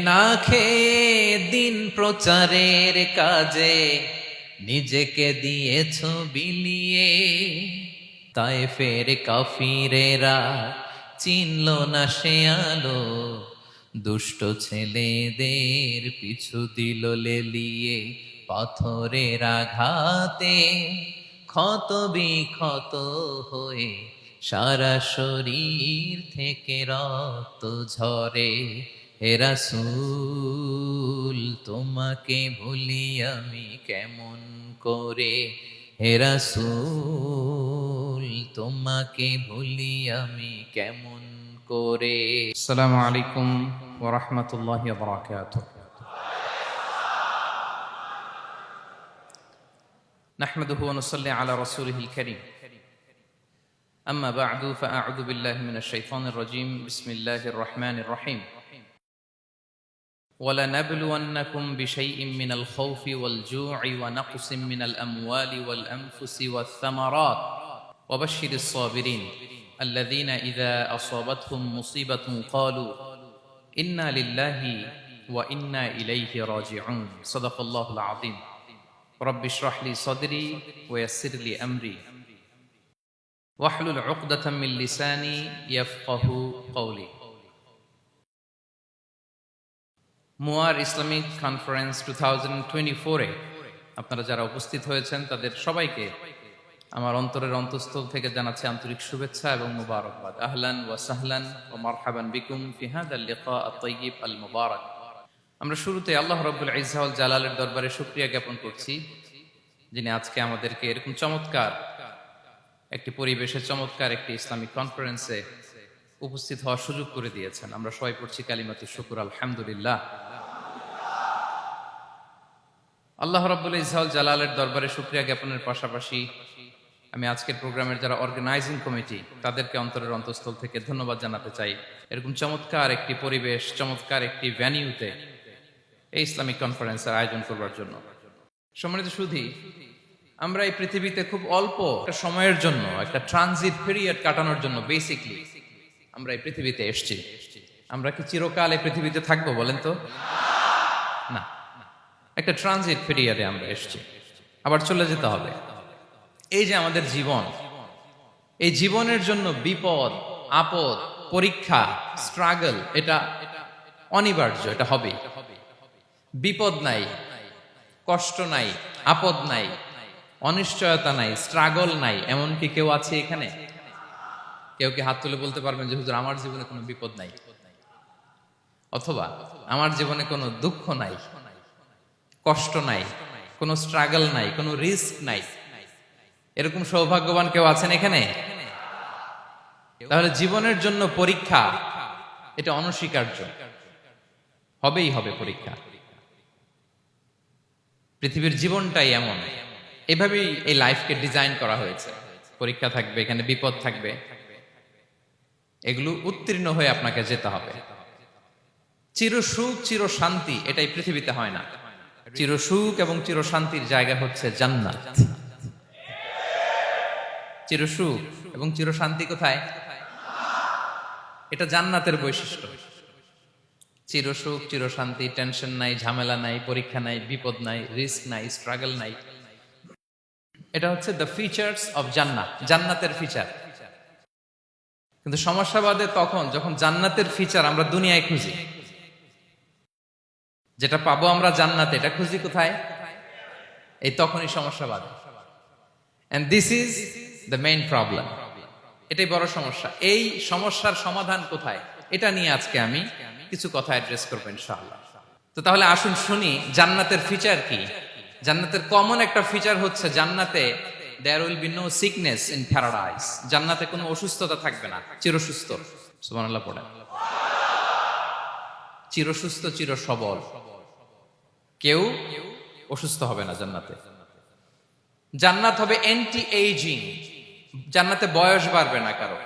না খেয়ে দিন প্রচারের কাজে নিজেকে দিয়েছ বিলিয়ে, তাই ফের কাফিরেরা চিনল না সে আলো, দুষ্ট ছেলেদের পিছু দিল লেলিয়ে। পাথরের আঘাতে ক্ষত বিক্ষত হয়ে সারা শরীর থেকে রক্ত ঝরে। হে রাসূল তোমাকে ভুলি আমি কেমন করে, হে রাসূল তোমাকে ভুলি আমি কেমন করে। আসসালামু আলাইকুম ওয়া রাহমাতুল্লাহি ওয়া বারাকাতুহু। নাহমাদুহু ওয়া নুসাল্লি আলা রাসূলিহিল কারীম। আম্মা বা'দু ফাআউযু বিল্লাহি মিনাশ শাইতানির রাজীম। বিসমিল্লাহির রাহমানির রাহিম। وَلَنَبْلُوَنَّكُمْ بِشَيْءٍ مِّنَ الْخَوْفِ وَالْجُوعِ وَنَقْصٍ مِّنَ الْأَمْوَالِ وَالْأَنفُسِ وَالثَّمَرَاتِ وَبَشِّرِ الصَّابِرِينَ الَّذِينَ إِذَا أَصَابَتْهُم مُّصِيبَةٌ قَالُوا إِنَّا لِلَّهِ وَإِنَّا إِلَيْهِ رَاجِعُونَ صدق الله العظيم رب اشرح لي صدري ويسر لي أمري واحلل عقدة من لساني يفقه قولي। মুয়ার ইসলামিক কনফারেন্স 2024-এ আপনারা যারা উপস্থিত হয়েছেন তাদের সবাইকে আমার অন্তরের অন্তঃস্থল থেকে জানাচ্ছি আন্তরিক শুভেচ্ছা এবং মুবারকবাদ। আহলান ওয়া সাহলান ওয়া মারহাবান বিকুম ফি হাদাল লিকা আত-তাইয়িব আল মুবারাক। আমরা শুরুতে আল্লাহ রাব্বুল ইজ্জা ওয়াল জালালের দরবারে শুকরিয়া জ্ঞাপন করছি, যিনি আজকে আমাদেরকে এরকম চমৎকার একটি পরিবেশে চমৎকার একটি ইসলামিক কনফারেন্সে উপস্থিত হওয়ার সুযোগ করে দিয়েছেন। আমরা সবাই পড়ছি কালিমাতুশ শুকর, আলহামদুলিল্লাহ। আল্লাহ রাব্বুল ইজ্জা ওয়াল জালালের দরবারে শুকরিয়া জ্ঞাপনের পাশাপাশি আমি আজকের প্রোগ্রামের যারা অর্গানাইজিং কমিটি তাদেরকে অন্তরের অন্তঃস্থল থেকে ধন্যবাদ জানাতে চাই, এরকম চমৎকার একটি পরিবেশ, চমৎকার একটি ভেন্যুতে এই ইসলামিক কনফারেন্সের আয়োজন করবার জন্য। সম্মানিত সুধী, আমরা এই পৃথিবীতে খুব অল্প একটা সময়ের জন্য, একটা ট্রানজিট পিরিয়ড কাটানোর জন্য বেসিকলি আমরা এই পৃথিবীতে এসেছি। আমরা কি চিরকাল এই পৃথিবীতে থাকবো বলেন তো? না, একটা ট্রানজিট পিরিয়ডে আমরা এসেছি, আবার চলে যেতে হবে। এই যে আমাদের জীবন, এই জীবনের জন্য বিপদ, আপদ, পরীক্ষা, স্ট্রাগল এটা অনিবার্য, এটা হবে। বিপদ নাই, কষ্ট নাই, আপদ নাই, অনিশ্চয়তা নাই, স্ট্রাগল নাই, এমনকি কেউ আছে এখানে? কেউ কি হাত তুলে বলতে পারবেন যে হুজুর আমার জীবনে কোনো বিপদ নাই, অথবা আমার জীবনে কোনো দুঃখ নাই, কষ্ট নাই, কোনো স্ট্রাগল নাই, কোনো রিস্ক নাই? এরকম সৌভাগ্যবান কেউ আছেন এখানে? তাহলে জীবনের জন্য পরীক্ষা এটা অনস্বীকার্য, হবেই হবে পরীক্ষা। পৃথিবীর জীবনটাই এমন, এভাবেই এই লাইফকে ডিজাইন করা হয়েছে। পরীক্ষা থাকবে, এখানে বিপদ থাকবে, এগুলো উত্তীর্ণ হয়ে আপনাকে যেতে হবে। চিরসুখ চির শান্তি এটাই পৃথিবীতে হয় না। চিরসুখ এবং চিরশান্তির জায়গা হচ্ছে জান্নাত। চিরসুখ এবং চিরশান্তি কোথায়? এটা জান্নাতের বৈশিষ্ট্য। চিরসুখ চিরশান্তি, টেনশন নাই, ঝামেলা নাই, পরীক্ষা নাই, বিপদ নাই, রিস্ক নাই, স্ট্রাগল নাই, এটা হচ্ছে দ্য ফিচার্স অফ জান্নাত, জান্নাতের ফিচার। কিন্তু সমস্যা বাদে তখন যখন জান্নাতের ফিচার আমরা দুনিয়ায় খুঁজি, যেটা পাবো আমরা জান্নাতে, এটা খুঁজি কোথায়? এই তখনই সমস্যা বাদে। And this is the main problem. এটাই বড় সমস্যা। এই সমস্যার সমাধান কোথায়, এটা নিয়ে আজকে আমি কিছু কথা অ্যাড্রেস করবো ইনশাআল্লাহ। তো তাহলে আসুন শুনি জান্নাতের ফিচার কি। জান্নাতের কমন একটা ফিচার হচ্ছে জান্নাতে there will be no sickness in paradise। জান্নাতে কোনো অসুস্থতা থাকবে না, চিরসুস্থ। সুবহানাল্লাহ পড়েন। চিরসুস্থ, চির সবল, কেউ অসুস্থ হবে না জান্নাতে। জান্নাত হবে অ্যান্টি এইজিং, জান্নাতে বয়স বাড়বে না কারো,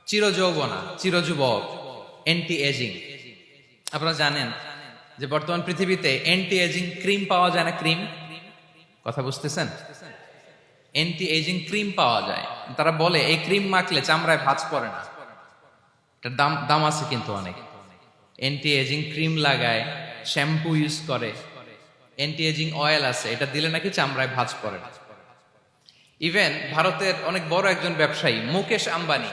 চিরযৌবনা, চিরযুবক, অ্যান্টি এজিং। আপনারা জানেন যে বর্তমান পৃথিবীতে অ্যান্টি এজিং ক্রিম পাওয়া যায় না? ক্রিম, কথা বুঝতেছেন? অ্যান্টি এজিং ক্রিম পাওয়া যায়। তারা বলে এই ক্রিম মাখলে চামড়ায় ভাঁজ পড়ে না। এটার দাম আছে কিন্তু অনেক। অ্যান্টি এজিং ক্রিম লাগায়, শ্যাম্পু ইউজ করে, অ্যান্টি এজিং অয়েল আছে, এটা দিলে নাকি চামড়ায় ভাঁজ পড়ে না। ইভেন ভারতের অনেক বড় একজন ব্যবসায়ী মুকেশ আম্বানি,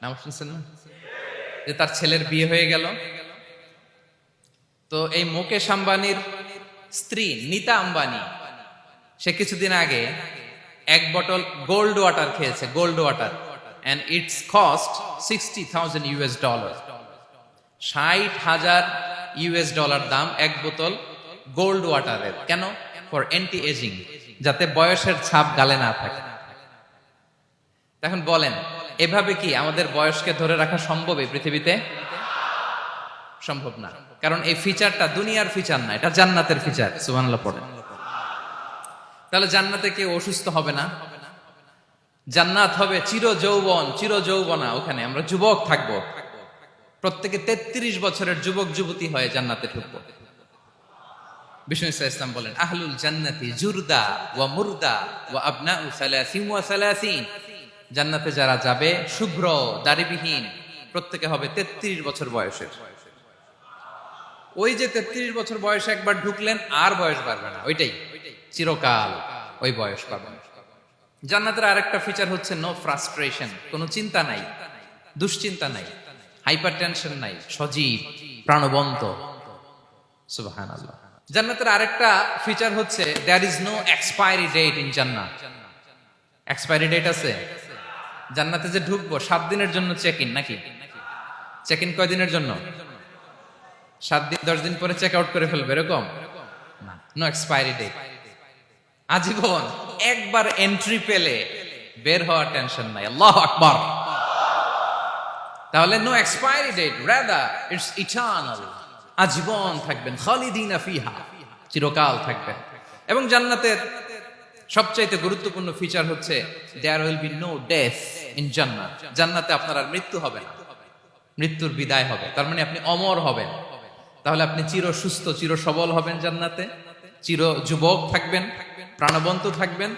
নাম শুনছেন না, যে তার ছেলের বিয়ে হয়ে গেল, তো এই মুকেশ আম্বানির স্ত্রী নীতা আম্বানি, সে কিছুদিন আগে এক বটল গোল্ড ওয়াটার খেয়েছে, gold water, and it's cost $60,000 $60,000 দাম এক বোতল গোল্ড ওয়াটারের। কেন? ফর অ্যান্টি এজিং, যাতে বয়সের ছাপ গালে না থাকে। এখন বলেন, এভাবে কি আমাদের বয়সকে ধরে রাখা সম্ভব এই পৃথিবীতে? সম্ভব না, কারণ এই ফিচারটা দুনিয়ার ফিচার না, এটা জান্নাতের ফিচার। সুবহানাল্লাহ পড়েন। তাহলে জান্নাতে কেউ অসুস্থ হবে না, জান্নাত হবে চির যৌবন, চির যৌবনা, ওখানে আমরা যুবক থাকবো, প্রত্যেকে 33 বছরের যুবক যুবতী হয়ে জান্নাতে ঢুকবো। বিষ্ণু ইসলাম বলেন, আহলুল জান্নাতি জুরদা ওয়া মুরদা ওয়া আবনাউ সালাসিন ওয়া সালাসিন, জান্নাতে যারা যাবে শুভ্র দাড়িবিহীন, প্রত্যেকে হবে 33 বছর বয়সের। ওই যে 33 বছর বয়সে একবার ঢুকলেন, আর বয়স বাড়বে না, ওইটাই চিরকাল ওই বয়স পাবেন। জান্নাতের আরেকটা ফিচার হচ্ছে নো ফ্রাস্ট্রেশন, কোনো চিন্তা নাই, দুশ্চিন্তা নাই, হাইপার টেনশন নাই, সজীব প্রাণবন্ত। সুবহানাল্লাহ। জান্নাতের আরেকটা ফিচার হচ্ছে there is no expiry date in জান্নাত। এক্সপায়ারি ডেট আছে? জান্নাতে যে ঢুকবো 7 দিনের জন্য চেক ইন, নাকি চেক ইন কয় দিনের জন্য? 7 দিন, 10 দিন পরে চেক আউট করে ফেলবে, এরকম না, নো এক্সপায়ারি ডেট, আজীবন। একবার এন্ট্রি পেলে বের হওয়ার টেনশন নাই। আল্লাহু আকবার। তাহলে no expiry date, rather it's eternal, আজীবন থাকবেন, খালিদিনা ফিহা, চিরকাল থাকবেন। এবং জান্নাতের সবচাইতে গুরুত্বপূর্ণ ফিচার হচ্ছে there will be no death in জান্নাত। জান্নাতে আপনার আর মৃত্যু হবে না, মৃত্যুর বিদায় হবে, তার মানে আপনি অমর হবেন। তাহলে আপনি চির সুস্থ, চির সবল হবেন জান্নাতে, চির যুবক থাকবেন, প্রাণবন্ত থাকবেন,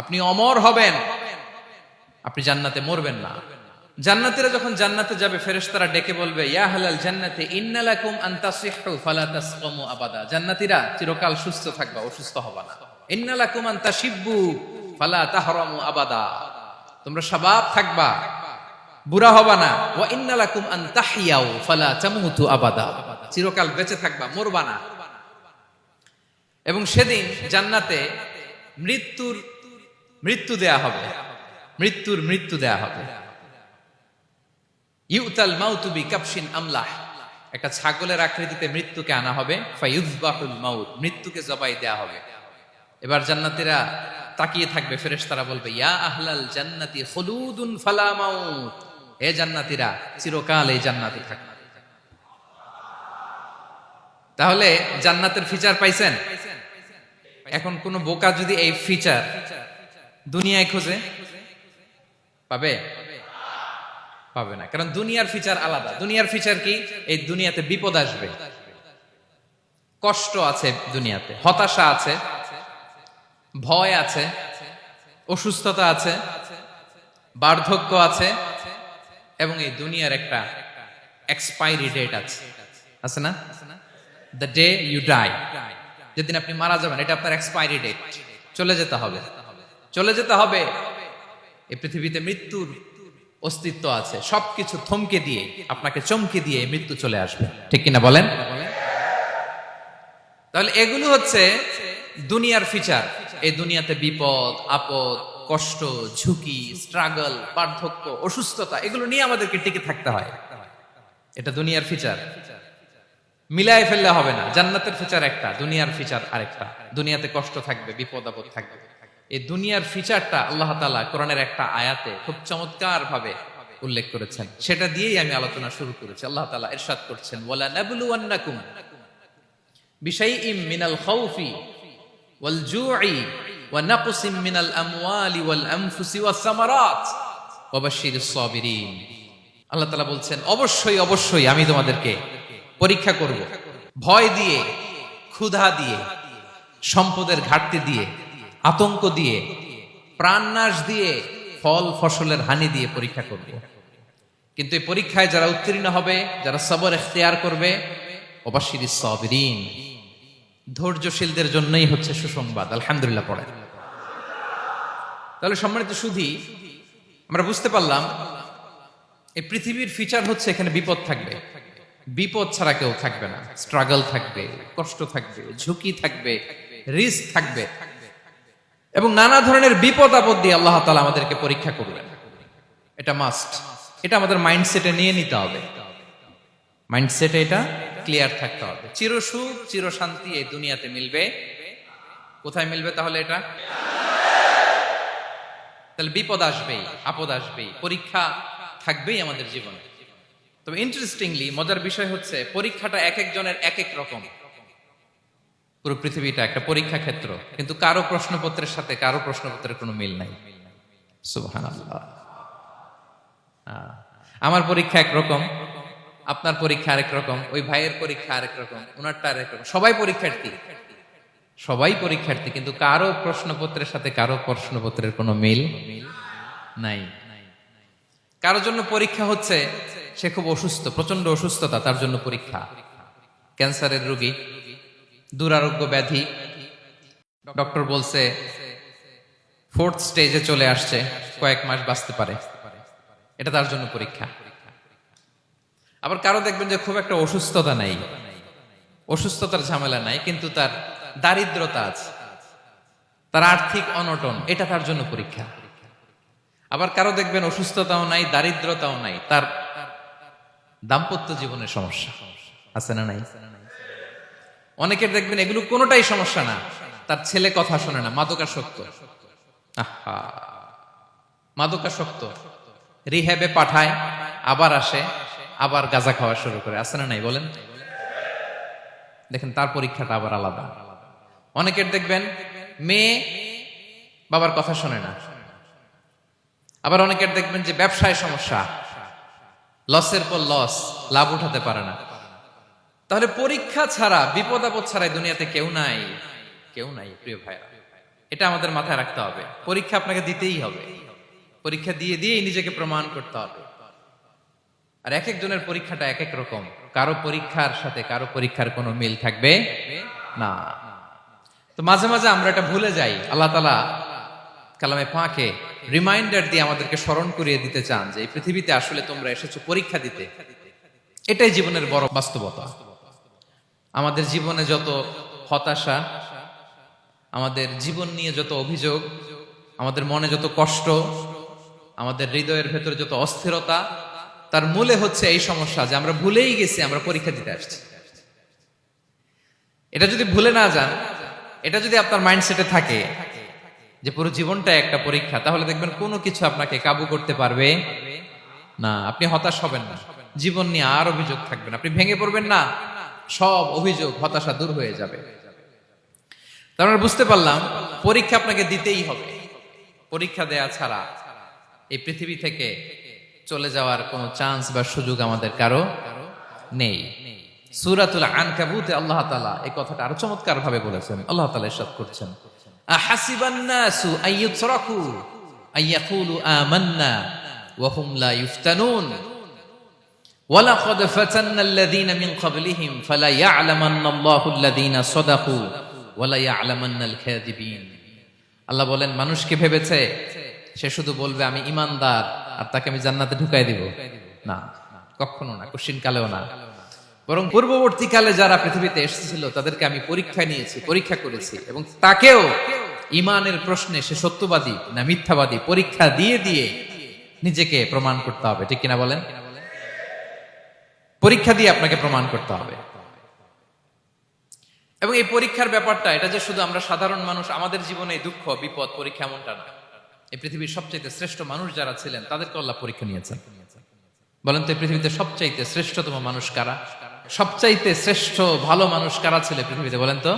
আপনি অমর হবেন, আপনি জান্নাতে মরবেন না। জান্নাতীরা যখন জান্নাতে যাবে, ফেরেশতারা ডেকে বলবে, ইয়া আহলাল জান্নাতি ইন্না লাকুম আন তাসিহু ফালা তাসকামু আবাদা। জান্নাতীরা চিরকাল সুস্থ থাকবা, অসুস্থ হবা না। ইন্না লাকুম আন তাশিব্বু ফালা তাহরামু আবাদা, তোমরা শাবাব থাকবা, বুড়া হবা না। ওয়া ইন্না লাকুম আন তাহইয়াউ ফালা তামুতু আবাদা, চিরকাল বেঁচে থাকবা, মরবা না। এবং সেদিন জান্নাতে মৃত্যু দেয়া হবে, মৃত্যু দেয়া হবে। ইউতাল মাউতু বিকাবশিন আমলাহ, একটা ছাগলের আকৃতিতে মৃত্যুকে আনা হবে। ফায়ুযবাহুল মাউত, মৃত্যুকে জবাই দেয়া হবে। এবার জান্নাতীরা তাকিয়ে থাকবে, ফেরেশতারা বলবে, ইয়া আহলাল জান্নাতি খুলুদুন ফালা মাউত, হে জান্নাতীরা চিরকাল এই জান্নাতে থাকবে। তাহলে জান্নাতের ফিচার পাইছেন। এখন কোন বোকা যদি এই ফিচার দুনিয়ায় খোঁজে, পাবে? পাবে না, কারণ দুনিয়ার ফিচার আলাদা। দুনিয়ার ফিচার কি? এই দুনিয়াতে বিপদ আসবে, কষ্ট আছে দুনিয়াতে, হতাশা আছে, ভয় আছে, অসুস্থতা আছে, বার্ধক্য আছে, এবং এই দুনিয়ার একটা এক্সপায়ারি ডেট আছে, আছে না? দ্য ডে ইউ ডাই, যেদিন আপনি মারা যাবেন, এটা আপনার এক্সপায়ারি ডেট, চলে যেতে হবে, চলে যেতে হবে। এই পৃথিবীতে মৃত্যুর অস্তিত্ব আছে, সবকিছু থমকে দিয়ে, আপনাকে চমকে দিয়ে মৃত্যু চলে আসবে, ঠিক কিনা বলেন? তাহলে এগুলো হচ্ছে দুনিয়ার ফিচার। এই দুনিয়াতে বিপদ আপদ, কষ্ট, ঝুঁকি, স্ট্রাগল, বার্ধক্য, অসুস্থতা, এগুলো নিয়ে আমাদেরকে টিকে থাকতে হয়। এটা দুনিয়ার ফিচার, মিলায় ফেললে হবে না। জান্নাতের ফিচার একটা, দুনিয়ার ফিচার আরেকটা। দুনিয়াতে কষ্ট থাকবে, বিপদ আপদ থাকবে। এই দুনিয়ার ফিচারটা আল্লাহ তাআলা কোরআনের একটা আয়াতে খুব চমৎকার ভাবে উল্লেখ করেছেন, সেটা দিয়েই আমি আলোচনা শুরু করেছি। আল্লাহ তাআলা ইরশাদ করছেন, ওয়ালা নাবলুওয়ান্নাকুম বিশাইইম মিনাল খাউফি ওয়াল জুই ওয়া নাকসিম মিনাল আমওয়ালি ওয়াল আনফুসি ওয়াস সামারাত ওয়া বাশশিরিস সাবিরিন। আল্লাহ তাআলা বলছেন, অবশ্যই অবশ্যই আমি তোমাদেরকে পরীক্ষা করব, ভয় দিয়ে, ক্ষুধা দিয়ে, সম্পদের ঘাটতি দিয়ে, আতঙ্ক দিয়ে, প্রাণনাশ দিয়ে, ফল ফসলের হানি দিয়ে পরীক্ষা করব। কিন্তু এই পরীক্ষায় যারা উত্তীর্ণ হবে, যারা সবর ইখতিয়ার করবে, ওয়াবাশশিরিস সাবিরিন, ধৈর্যশীলদের জন্যই হচ্ছে সুসংবাদ। আলহামদুলিল্লাহ পড়ে। তাহলে সম্মানিত সুধী, আমরা বুঝতে পারলাম এই পৃথিবীর ফিচার হচ্ছে এখানে বিপদ থাকবে, বিপদ ছাড়া কেউ থাকবে না। স্ট্রাগল থাকবে, কষ্ট থাকবে, ঝুঁকি থাকবে, রিস্ক থাকবে, এবং নানা ধরনের বিপদ আপদ দিয়ে আল্লাহ তাআলা আমাদেরকে পরীক্ষা করবেন। এটা মাস্ট, এটা আমাদের মাইন্ডসেটে নিয়ে নিতে হবে। মাইন্ডসেটে এটা ক্লিয়ার থাকতে হবে। চিরসুখ চিরশান্তি এই দুনিয়াতে মিলবে, কোথায় মিলবে তাহলে? এটা তাহলে বিপদ আসবেই, আপদ আসবেই, পরীক্ষা থাকবেই আমাদের জীবনে। তবে ইন্টারেস্টিংলি মজার বিষয় হচ্ছে পরীক্ষাটা এক একজনের এক এক রকম। পুরো পৃথিবীটা একটা পরীক্ষা ক্ষেত্র, কিন্তু কারো প্রশ্নপত্রের সাথে কারো প্রশ্নপত্রের কোনো মিল নাই। সুবহানাল্লাহ। আমার পরীক্ষা একরকম, আপনার পরীক্ষা আরেক রকম, ওই ভাইয়ের পরীক্ষা আরেক রকম, ওনারটা আরেক রকম। সবাই পরীক্ষার্থী, সবাই পরীক্ষার্থী, কিন্তু কারো প্রশ্নপত্রের সাথে কারো প্রশ্নপত্রের কোনো মিল নাই। কারো জন্য পরীক্ষা হচ্ছে সে খুব অসুস্থ, প্রচন্ড অসুস্থতা, তার জন্য পরীক্ষা। ক্যান্সারের রোগী, দুরারোগ্য ব্যাধি, ডক্টর বলছে 4th স্টেজে চলে আসছে, কয়েক মাস বাঁচতে পারে, এটা তার জন্য পরীক্ষা। আবার কারো দেখবেন যে খুব একটা অসুস্থতা নাই, অসুস্থতার ঝামেলা নাই, কিন্তু তার দারিদ্রতা আছে, তার আর্থিক অনটন, এটা তার জন্য পরীক্ষা। আবার কারো দেখবেন অসুস্থতাও নাই, দারিদ্রতাও নাই, তার দাম্পত্য জীবনের সমস্যা আছে না নাই? অনেকের দেখবেন এগুলো কোনোটাই সমস্যা না, তার ছেলে কথা শোনে না, মাদকাসক্ত। আহা, মাদকাসক্ত, রিহ্যাবে পাঠায়, আবার আসে, আবার গাঁজা খাওয়া শুরু করে, আছে না নাই বলেন? দেখেন তার পরীক্ষাটা আবার আলাদা। অনেকের দেখবেন মেয়ে বাবার কথা শোনে না। আবার অনেকের দেখবেন যে ব্যবসায় সমস্যা, লসের পর লস, লাভ উঠাতে পারে না। তাহলে পরীক্ষা ছাড়া, বিপদ আপদ ছাড়াই দুনিয়াতে কেউ নাই, কেউ নাই প্রিয় ভাইরা। এটা আমাদের মাথায় রাখতে হবে। পরীক্ষা আপনাকে দিতেই হবে, পরীক্ষা দিয়ে দিয়েই নিজেকে প্রমাণ করতে হবে। আর এক একজনের পরীক্ষাটা এক এক রকম, কারো পরীক্ষার সাথে কারো পরীক্ষার কোনো মিল থাকবে না। তো মাঝে মাঝে আমরা এটা ভুলে যাই। আল্লাহ তাআলা কালামে পাকে রিমাইন্ডার দিয়ে আমাদেরকে স্মরণ করিয়ে দিতে চান যে এই পৃথিবীতে আসলে তোমরা এসেছো পরীক্ষা দিতে। এটাই জীবনের বড় বাস্তবতা। আমাদের জীবনে যত হতাশা, আমাদের জীবন নিয়ে যত অভিযোগ, আমাদের মনে যত কষ্ট, আমাদের হৃদয়ের ভেতরে যত অস্থিরতা, তার মূলে হচ্ছে এই সমস্যা যে আমরা ভুলেই গেছি আমরা পরীক্ষা দিতে আসছি। এটা যদি ভুলে না যান, এটা যদি আপনার মাইন্ডসেটে থাকে যে পুরো জীবনটা একটা পরীক্ষা, তাহলে দেখবেন কোনো কিছু আপনাকে কাবু করতে পারবে না। আপনি হতাশ হবেন না, জীবন নিয়ে আর অভিযোগ থাকবে না, আপনি ভেঙে পড়বেন না, সব অভিযোগ হতাশা দূর হয়ে যাবে। তার মানে বুঝতে পারলাম পরীক্ষা আপনাকে দিতেই হবে। পরীক্ষা দেয়া ছাড়া এই পৃথিবী থেকে চলে যাওয়ার কোনো চান্স বা সুযোগ আমাদের কারো নেই। সূরাতুল আনকাবুতে আল্লাহ তাআলা এই কথাটা আরো চমৎকার ভাবে বলেছেন। আল্লাহ তাআলা ইরশাদ করছেন, আহাসিবান নাসু আইয়ুতরাকু আইয়াকুলু আমান্না ওয়া হুম লা ইফতানুন ওয়ালাকাদ ফাতান্নাল্লাযীনা মিন ক্বাবলিহিম ফালা ইয়া'লামান্নাল্লাহু আল্লাযীনা সাদাকু ওয়া লা ইয়া'লামান্নাল কাযিবিন। আল্লাহ বলেন, মানুষ কি ভেবেছে সে শুধু বলবে আমি ঈমানদার আর তাকে আমি জান্নাতে ঢুকাই দিব? না, কখনো না, কোশ্চিন কালেও না। বরং পূর্ববর্তীকালে যারা পৃথিবীতে এসেছিল তাদেরকে আমি পরীক্ষা নিয়েছি, পরীক্ষা করেছি, এবং তাকেও ঈমানের প্রশ্নে সে সত্যবাদী না মিথ্যাবাদী পরীক্ষা দিয়ে দিয়ে নিজেকে প্রমাণ করতে হবে। ঠিক কিনা বলেন? পরীক্ষা দিয়ে আপনাকে প্রমাণ করতে হবে। এবং এই পরীক্ষার ব্যাপারটা, এটা যে শুধু আমরা সাধারণ মানুষ আমাদের জীবনে দুঃখ বিপদ পরীক্ষা এমনটা না। এই পৃথিবীর সবচাইতে শ্রেষ্ঠ মানুষ যারা ছিলেন তাদেরকে আল্লাহ পরীক্ষা নিয়েছেন। বলেন তো এই পৃথিবীতে সবচাইতে শ্রেষ্ঠতম মানুষ কারা? সবচাইতে শ্রেষ্ঠ ভালো মানুষ কারা ছিল পৃথিবীতে? বলেন তো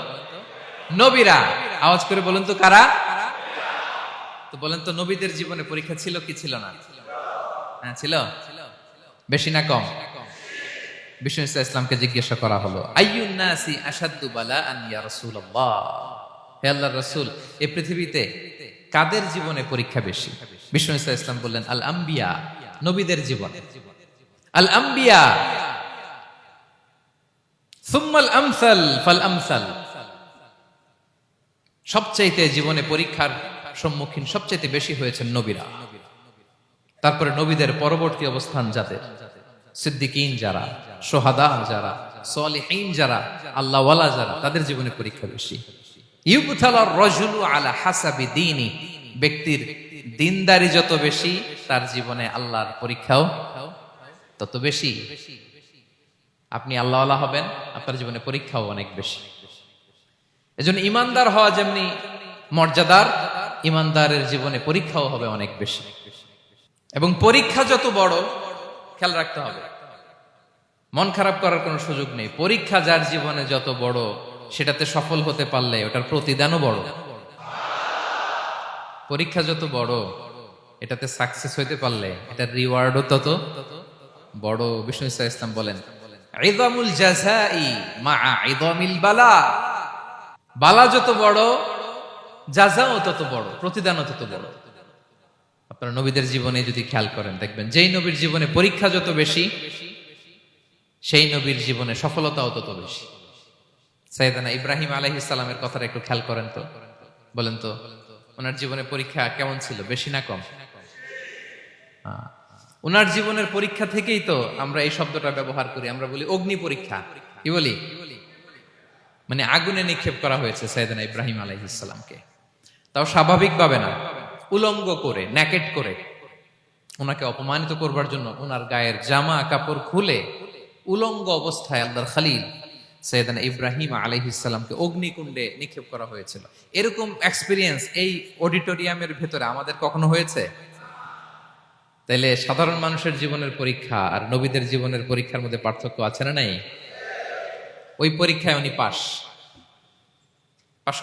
নবীরা। আওয়াজ করে বলেন তো কারা? তো বলেন তো নবীদের জীবনে পরীক্ষা ছিল কি ছিল না? হ্যাঁ ছিল। বেশি না কম? বিষ্ণু ইসলামকে জিজ্ঞাসা করা হলো, আইয়ুন নাসি আশাদ্দু বালাআন ইয়া রাসূলুল্লাহ, হে আল্লাহর রাসূল, এই পৃথিবীতে কাদের জীবনে পরীক্ষা বেশি? বিষ্ণু ইসলাম বললেন, আল আম্বিয়া, নবীদের জীবনে। আল আম্বিয়া সুম্মাল আমসাল ফাল আমসাল, সবচাইতে জীবনে পরীক্ষার সম্মুখীন সবচাইতে বেশি হয়েছেন নবীরা। তারপরে নবীদের পরবর্তী অবস্থান যাদের, সিদ্দিকিন যারা, সোহাদা যারা, সলিহিন যারা, আল্লাহওয়ালা যারা, তাদের জীবনে পরীক্ষা বেশি। ইউবতালার রাজুলু আলা হাসাবি দীনি, ব্যক্তির দিনদারি যত বেশি তার জীবনে আল্লাহর পরীক্ষাও তত বেশি। আপনি আল্লাহওয়ালা হবেন, আপনার জীবনে পরীক্ষাও অনেক বেশি। এজন্য ইমানদার হওয়া যেমনি মর্যাদার, ইমানদারের জীবনে পরীক্ষাও হবে অনেক বেশি। এবং পরীক্ষা যত বড়, খেয়াল রাখতে হবে, মন খারাপ করার কোনো সুযোগ নেই। পরীক্ষা যার জীবনে যত বড়, সেটাতে সফল হতে পারলে ওটার প্রতিদানও বড়। পরীক্ষা যত বড়, এটাতে সাকসেস হইতে পারলে এটার রিওয়ার্ডও তত বড়। বিষ্ণু ইসলাম বলেন, ইযামুল জাযাই মাআ ইযামিল বালা, বালা যত বড় জাযাও তত বড়, প্রতিদানও তত বড়। আপনারা নবীদের জীবনে যদি খেয়াল করেন, দেখবেন যেই নবীর জীবনে পরীক্ষা যত বেশি, সেই নবীর জীবনে সফলতাও তত বেশি। সাইয়েদনা ইব্রাহিম আলাইহিস সালামের কথাটা একটু খেয়াল করেন তো, বলেন তো ওনার জীবনে পরীক্ষা কেমন ছিল, বেশি না কম? ওনার জীবনের পরীক্ষা থেকেই তো আমরা এই শব্দটা ব্যবহার করি, আমরা বলি অগ্নি পরীক্ষা। কি বলি? মানে আগুনে নিক্ষেপ করা হয়েছে সাইয়েদনা ইব্রাহিম আলাইহিস সালামকে, তাও স্বাভাবিকভাবে না, উলঙ্গ করে, ন্যাকেট করে ওনাকে অপমানিত করবার জন্য ওনার গায়ের জামা কাপড় খুলে উলঙ্গ অবস্থায় আল্লাহর খলিল সাইয়েদনা ইব্রাহিম আলাইহিস সালামকে অগ্নিকুণ্ডে নিক্ষেপ করা হয়েছিল। এরকম এক্সপেরিয়েন্স এই অডিটোরিয়ামের ভেতরে আমাদের কখনো হয়েছে? তাইলে সাধারণ মানুষের জীবনের পরীক্ষা আর নবীদের জীবনের পরীক্ষার মধ্যে পার্থক্য আছে না নাই? ওই পরীক্ষায় উনি পাশ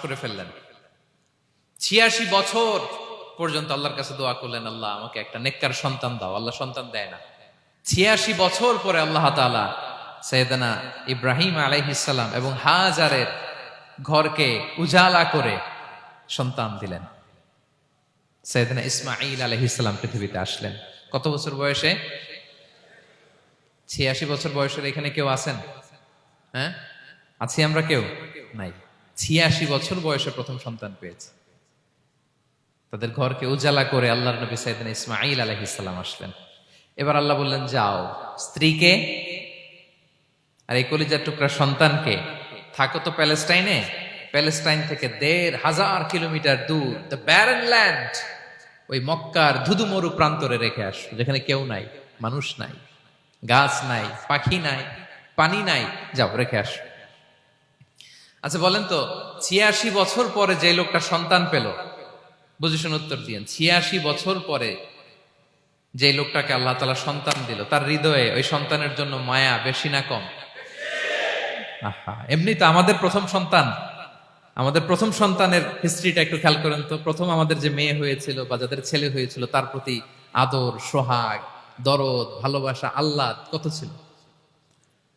করে ফেললেন। ৮৬ বছর পর্যন্ত আল্লাহর কাছে দোয়া করলেন, আল্লাহ আমাকে একটা নেককার সন্তান দাও। আল্লাহ সন্তান দেয় না। ৮৬ বছর পরে আল্লাহ তাআলা সাইয়েদনা ইব্রাহিম আলাইহিস সালাম এবং হাজারের ঘরকে উজালা করে সন্তান দিলেন। সাইয়েদনা ইসমাঈল আলাইহিস সালাম পৃথিবীতে আসলেন কত বছর বয়সে? ৮৬ বছর বয়সের এখানে কেউ আছেন? হ্যাঁ, আছি আমরা? কেউ নাই। ৮৬ বছর বয়সে প্রথম সন্তান পেয়েছে। তাদের ঘরকে উজালা করে আল্লাহর নবী সাইয়েদনা ইসমাঈল আলাইহিস সালাম আসলেন। এবার আল্লাহ বললেন, যাও স্ত্রীকে আর এই কলিজার টুকরা সন্তানকে, থাকো তো প্যালেস্টাইনে, প্যালেস্টাইন থেকে ১৫০০ কিলোমিটার দূর, দ্য ব্যারেন ল্যান্ড, ওই মক্কার ধুধুমরু প্রান্তরে রেখে আসো, যেখানে কেউ নাই, মানুষ নাই, গাছ নাই, পাখি নাই, পানি নাই, যাও রেখে আসো। আচ্ছা বলেন তো, ৮৬ বছর পরে যে লোকটা সন্তান পেল, বুঝেছেন? উত্তর দিয়েন। ৮৬ বছর পরে যে লোকটাকে আল্লাহ তাআলা সন্তান দিল, তার হৃদয়ে ওই সন্তানের জন্য মায়া বেশি না কম? এমনি তো আমাদের প্রথম সন্তানের হিস্ট্রিটা একটু খেয়াল করেন তো। প্রথম আমাদের যে মেয়ে হয়েছিল বা যাদের ছেলে হয়েছিল, তার প্রতি আদর, সোহাগ, দরদ, ভালোবাসা, আল্লাহ কত ছিল।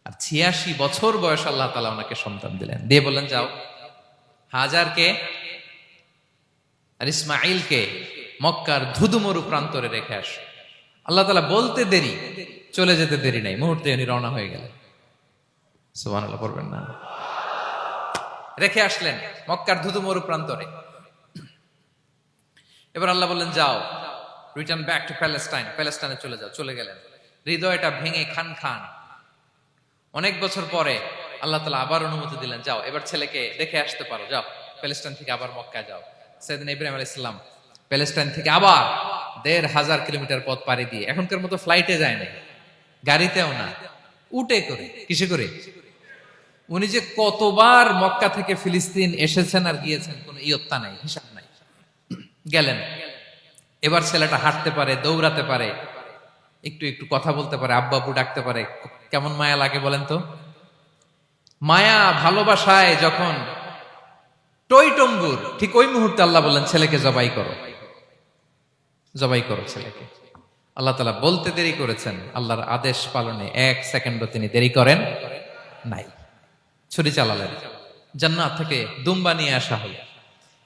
আর ৮৬ বছর বয়স আল্লাহ তাআলা ওনাকে সন্তান দিলেন, দিয়ে বললেন, যাও হাজারকে আর ইসমাঈলকে মক্কার ধুধুমরু প্রান্তরে রেখে আসো। আল্লাহ তাআলা বলতে দেরি, চলে যেতে দেরি নাই, মুহূর্তে উনি রওনা হয়ে গেলেন। সুবহানাল্লাহ পড়বেন না? রেখে আসলেন মক্কার ধুধুমরু প্রান্তরে। এবার আল্লাহ বললেন, যাও রিটার্ন ব্যাক টু প্যালেস্টাইন, প্যালেস্টাইনে চলে যাও। চলে গেলেন, হৃদয়টা ভেঙে খান খান। অনেক বছর পরে আল্লাহ তাআলা আবার অনুমতি দিলেন, যাও এবার ছেলেকে দেখে আসতে পারো, যাও প্যালেস্টাইন থেকে আবার মক্কায় যাও। সাইয়েদনা ইব্রাহিম আলাইহিস সালাম প্যালেস্টাইন থেকে আবার ১৫০০ কিলোমিটার পথ পাড়ি দিয়ে, এখনকার মতো ফ্লাইটে যায় না, গাড়িতেও না, উটে করে। কিসে করে? উনি যে কতবার মক্কা থেকে ফিলিস্তিন এসেছেন আর গিয়েছেন, কোনো ইয়ত্তা নাই, হিসাব নাই। গেলেন, এবার ছেলেটা হাঁটতে পারে, দৌড়াতে পারে, একটু একটু কথা বলতে পারে, আব্বু আব্বু ডাকতে পারে। কেমন মায়া লাগে বলেন তো? মায়া ভালোবাসায় যখন টইটম্বুর, ঠিক ওই মুহূর্তে আল্লাহ বললেন, ছেলেকে জবাই করো, জবাই করো ছেলেকে। আল্লাহ তাআলা বলতে দেরি করেছেন, আল্লাহর আদেশ পালনে ১ সেকেন্ডও তিনি দেরি করেন নাই। ছুরি চালালেন, জান্নাত থেকে দুম্বা নিয়ে আসা হলো।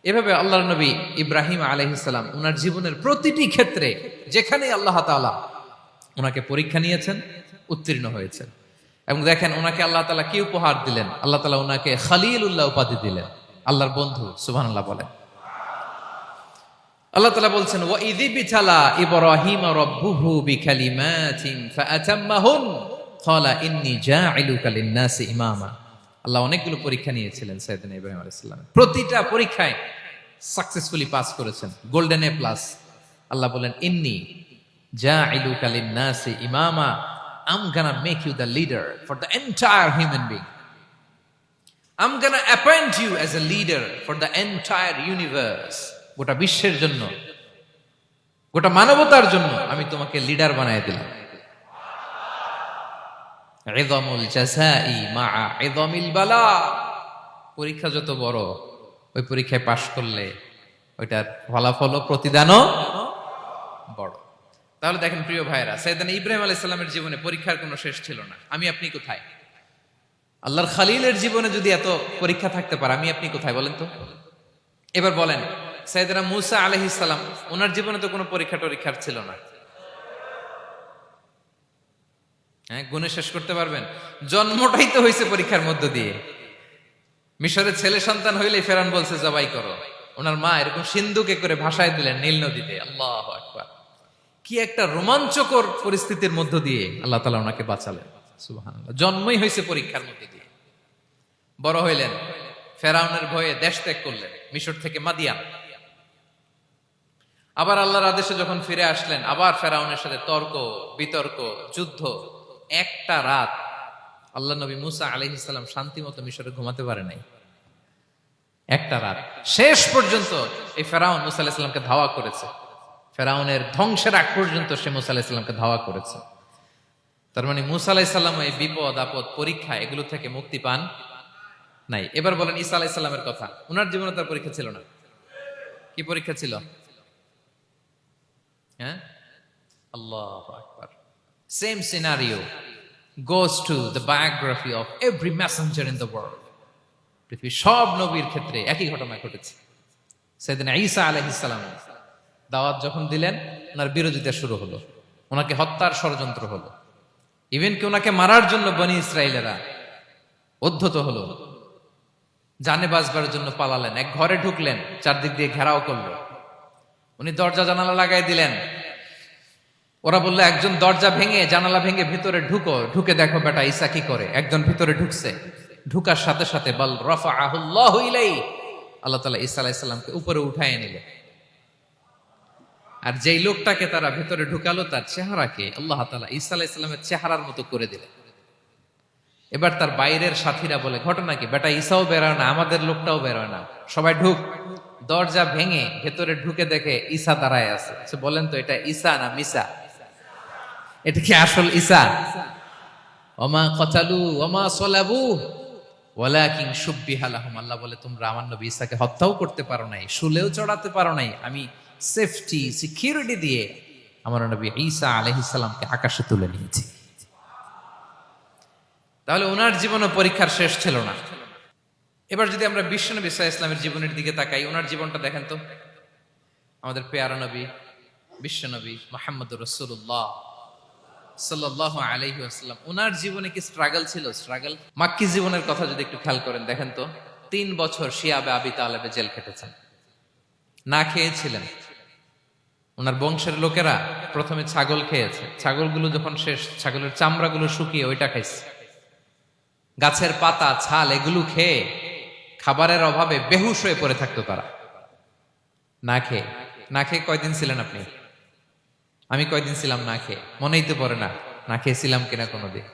এভাবে আল্লাহর নবী ইব্রাহিম আলাইহিস সালাম উনার জীবনের প্রতিটি ক্ষেত্রে যেখানে আল্লাহ তাআলা উনাকে পরীক্ষা নিয়েছেন, উত্তীর্ণ হয়েছেন। এবং দেখেন ওনাকে আল্লাহ তাআলা কি উপহার দিলেন, আল্লাহ তাআলা ওনাকে খলিলুল্লাহ উপাধি দিলেন, আল্লাহর বন্ধু। সুবহানাল্লাহ বলেন। আল্লাহ তাআলা বলছেন ওয়া ইযিবতালা ইব্রাহিম রাব্বুহু বিকালিমাতিন ফাআতাম্মাহুন ক্বালা ইন্নী জাইলুকা লিন-নাসি ইমামা। আল্লাহ অনেকগুলো পরীক্ষা নিয়েছিলেন সাইয়েদনা ইব্রাহিম আলাইহিস সালাম, প্রতিটা পরীক্ষায় সাকসেসফুলি পাস করেছেন, গোল্ডেন এ প্লাস। আল্লাহ বলেন ইন্নী জাইলুকা লিন-নাসি ইমামা, I'm gonna make you the leader for the entire human being. I'm gonna appoint you as a leader for the entire universe. গোটা বিশ্বের জন্য, গোটা মানবতার জন্য আমি তোমাকে লিডার বানায় দিলাম। ইযমুল জাযাই মা'a ইযমিল বালা। পরীক্ষা যত বড়, ওই পরীক্ষায় পাশ করলে ওইটার ফলাফল ও প্রতিদানও বড়। তাহলে দেখেন প্রিয় ভাইরা, সাইয়েদনা ইব্রাহিম আলাইহিস সালামের জীবনে পরীক্ষার কোনো শেষ ছিল না। আমি আপনি কোথায়? আল্লাহর খলিলের জীবনে যদি এত পরীক্ষা থাকতে পারে, আমি আপনি কোথায় বলেন তো? এবার বলেন, সাইয়েদনা মূসা আলাইহিস সালাম, ওনার জীবনে তো কোনো পরীক্ষার ছিল না। হ্যাঁ, গুণে শেষ করতে পারবেন? জন্মটাই তো হয়েছে পরীক্ষার মধ্য দিয়ে। মিশরের ছেলে সন্তান হইলে ফেরাউন বলছে জবাই করো, ওনার মা এরকম সিন্ধুকে করে ভাসায় দিলেন নীল নদীতে। আল্লাহু আকবার! কি একটা রোমাঞ্চকর পরিস্থিতির মধ্য দিয়ে আল্লাহ তাআলা ওনাকে বাঁচালেন। সুবহানাল্লাহ। জন্মই হয়েছে পরীক্ষার মধ্যে দিয়ে। বড় হইলেন, ফেরাউনের ভয়ে দেশ ত্যাগ করলেন, মিশর থেকে মাদিয়ান। আবার আল্লাহর আদেশে যখন ফিরে আসলেন, আবার ফেরাউনের সাথে তর্ক বিতর্ক, যুদ্ধ। একটা রাত আল্লাহ নবী মূসা আলাইহিস সালাম শান্তি মতো মিশরে ঘুমাতে পারে নাই। একটা রাত। শেষ পর্যন্ত এই ফেরাউন মূসা আলাইহিস সালামকে ধাওয়া করেছে। ফেরাউনের ধ্বংসের আগ পর্যন্ত সে মূসা আলাইহিস সালামকে ধাওয়া করেছে। তার মানে মূসা আলাইহিস সালাম এই বিপদ আপদ পরীক্ষা এগুলো থেকে মুক্তি পান নাই। এবার বলেন ঈসা আলাইহিস সালামের কথা। ওনার জীবনে তার পরীক্ষা ছিল না? কি পরীক্ষা ছিল? হ্যাঁ, আল্লাহু আকবার। Same scenario goes to the biography of every messenger in the world. পৃথিবীর সব নবীর ক্ষেত্রে একই ঘটনা ঘটেছে। সাইয়েদনা ঈসা আলাইহিস সালাম দাওয়াত যখন দিলেন, ওনার বিরোধিতা শুরু হলো, ওনাকে হত্যার ষড়যন্ত্র হলো। ইভেন কি ওনাকে মারার জন্য বনি ইসরাইলেরা উদ্ধত হলো, জানে বাঁচবার জন্য পালালেন। এক ঘরে ঢুকলেন, চারদিক দিয়ে ঘেরাও করলো। উনি দরজা জানালা লাগাই দিলেন। ওরা বললো একজন দরজা ভেঙে জানালা ভেঙে ভিতরে ঢুকো, ঢুকে দেখো বেটা ঈসা কি করে। একজন ভিতরে ঢুকছে, ঢুকার সাথে সাথে বল রাফাআহুল্লাহু ইলাইহি, আল্লাহ তাআলা ঈসা আলাইহিস সালামকে উপরে উঠায় নিলেন। আর যেই লোকটাকে তারা ভিতরে ঢুকালো, তার চেহারাকে আল্লাহ তাআলা ঈসা আলাইহিস সালামের চেহারার মতো করে দিলেন। এবার তার বাইরের সাথীরা বলে ঘটনা কি, বেটা ঈসাও বেরোয় না, আমাদের লোকটাও বেরোয় না, সবাই ঢুক। দরজা ভেঙে ভেতরে ঢুকে দেখে ঈসা দাঁড়ায় আছে। বলেন তো এটা ঈসা না মিসা? এটা কি আসল ঈসা? ওমা কতালু ওমা সলাবু ওয়ালাকিন শুব্বিহা লাহুম। আল্লাহ বলে তোমরা আমার নবী ঈসাকে হত্যাও করতে পারো নাই, শুলেও চড়াতে পারো নাই, আমি সেফটি সিকিউরিটি দিয়ে আমার নবী ঈসা আলাইহিস সালামকে আকাশে তুলে নিয়েছি। তাহলে ওনার জীবনে পরীক্ষার শেষ ছিল না। এবার যদি আমরা বিশ্বনবী সাল্লাল্লাহু আলাইহি ওয়াসাল্লামের জীবনের দিকে তাকাই, ওনার জীবনটা দেখেন তো। আমাদের পেয়ারা নবী বিশ্বনবী মুহাম্মদুর রাসূলুল্লাহ সাল্লাল্লাহু আলাইহি ওয়াসাল্লাম, ওনার জীবনে কি স্ট্রাগল ছিল? স্ট্রাগল। মাক্কি জীবনের কথা যদি একটু খেয়াল করেন, দেখেন তো 3 বছর শিয়াবে আবি তালেবে জেল খেটেছেন, না খেয়েছিলেন। ওনার বংশের লোকেরা প্রথমে ছাগল খেয়েছে, ছাগলগুলো যখন শেষ, ছাগলের চামড়াগুলো শুকিয়ে ওইটা খাইছে। গাছের পাতা ছাল এগুলো খেয়ে খাবারের অভাবে বেহুশ হয়ে পড়ে থাকতো তারা। না খেয়ে কয়দিন ছিলেন আপনি? আমি কয়দিন ছিলাম না খেয়ে? মনেই তো পড়ে না, না খেয়েছিলাম কিনা কোনোদিন।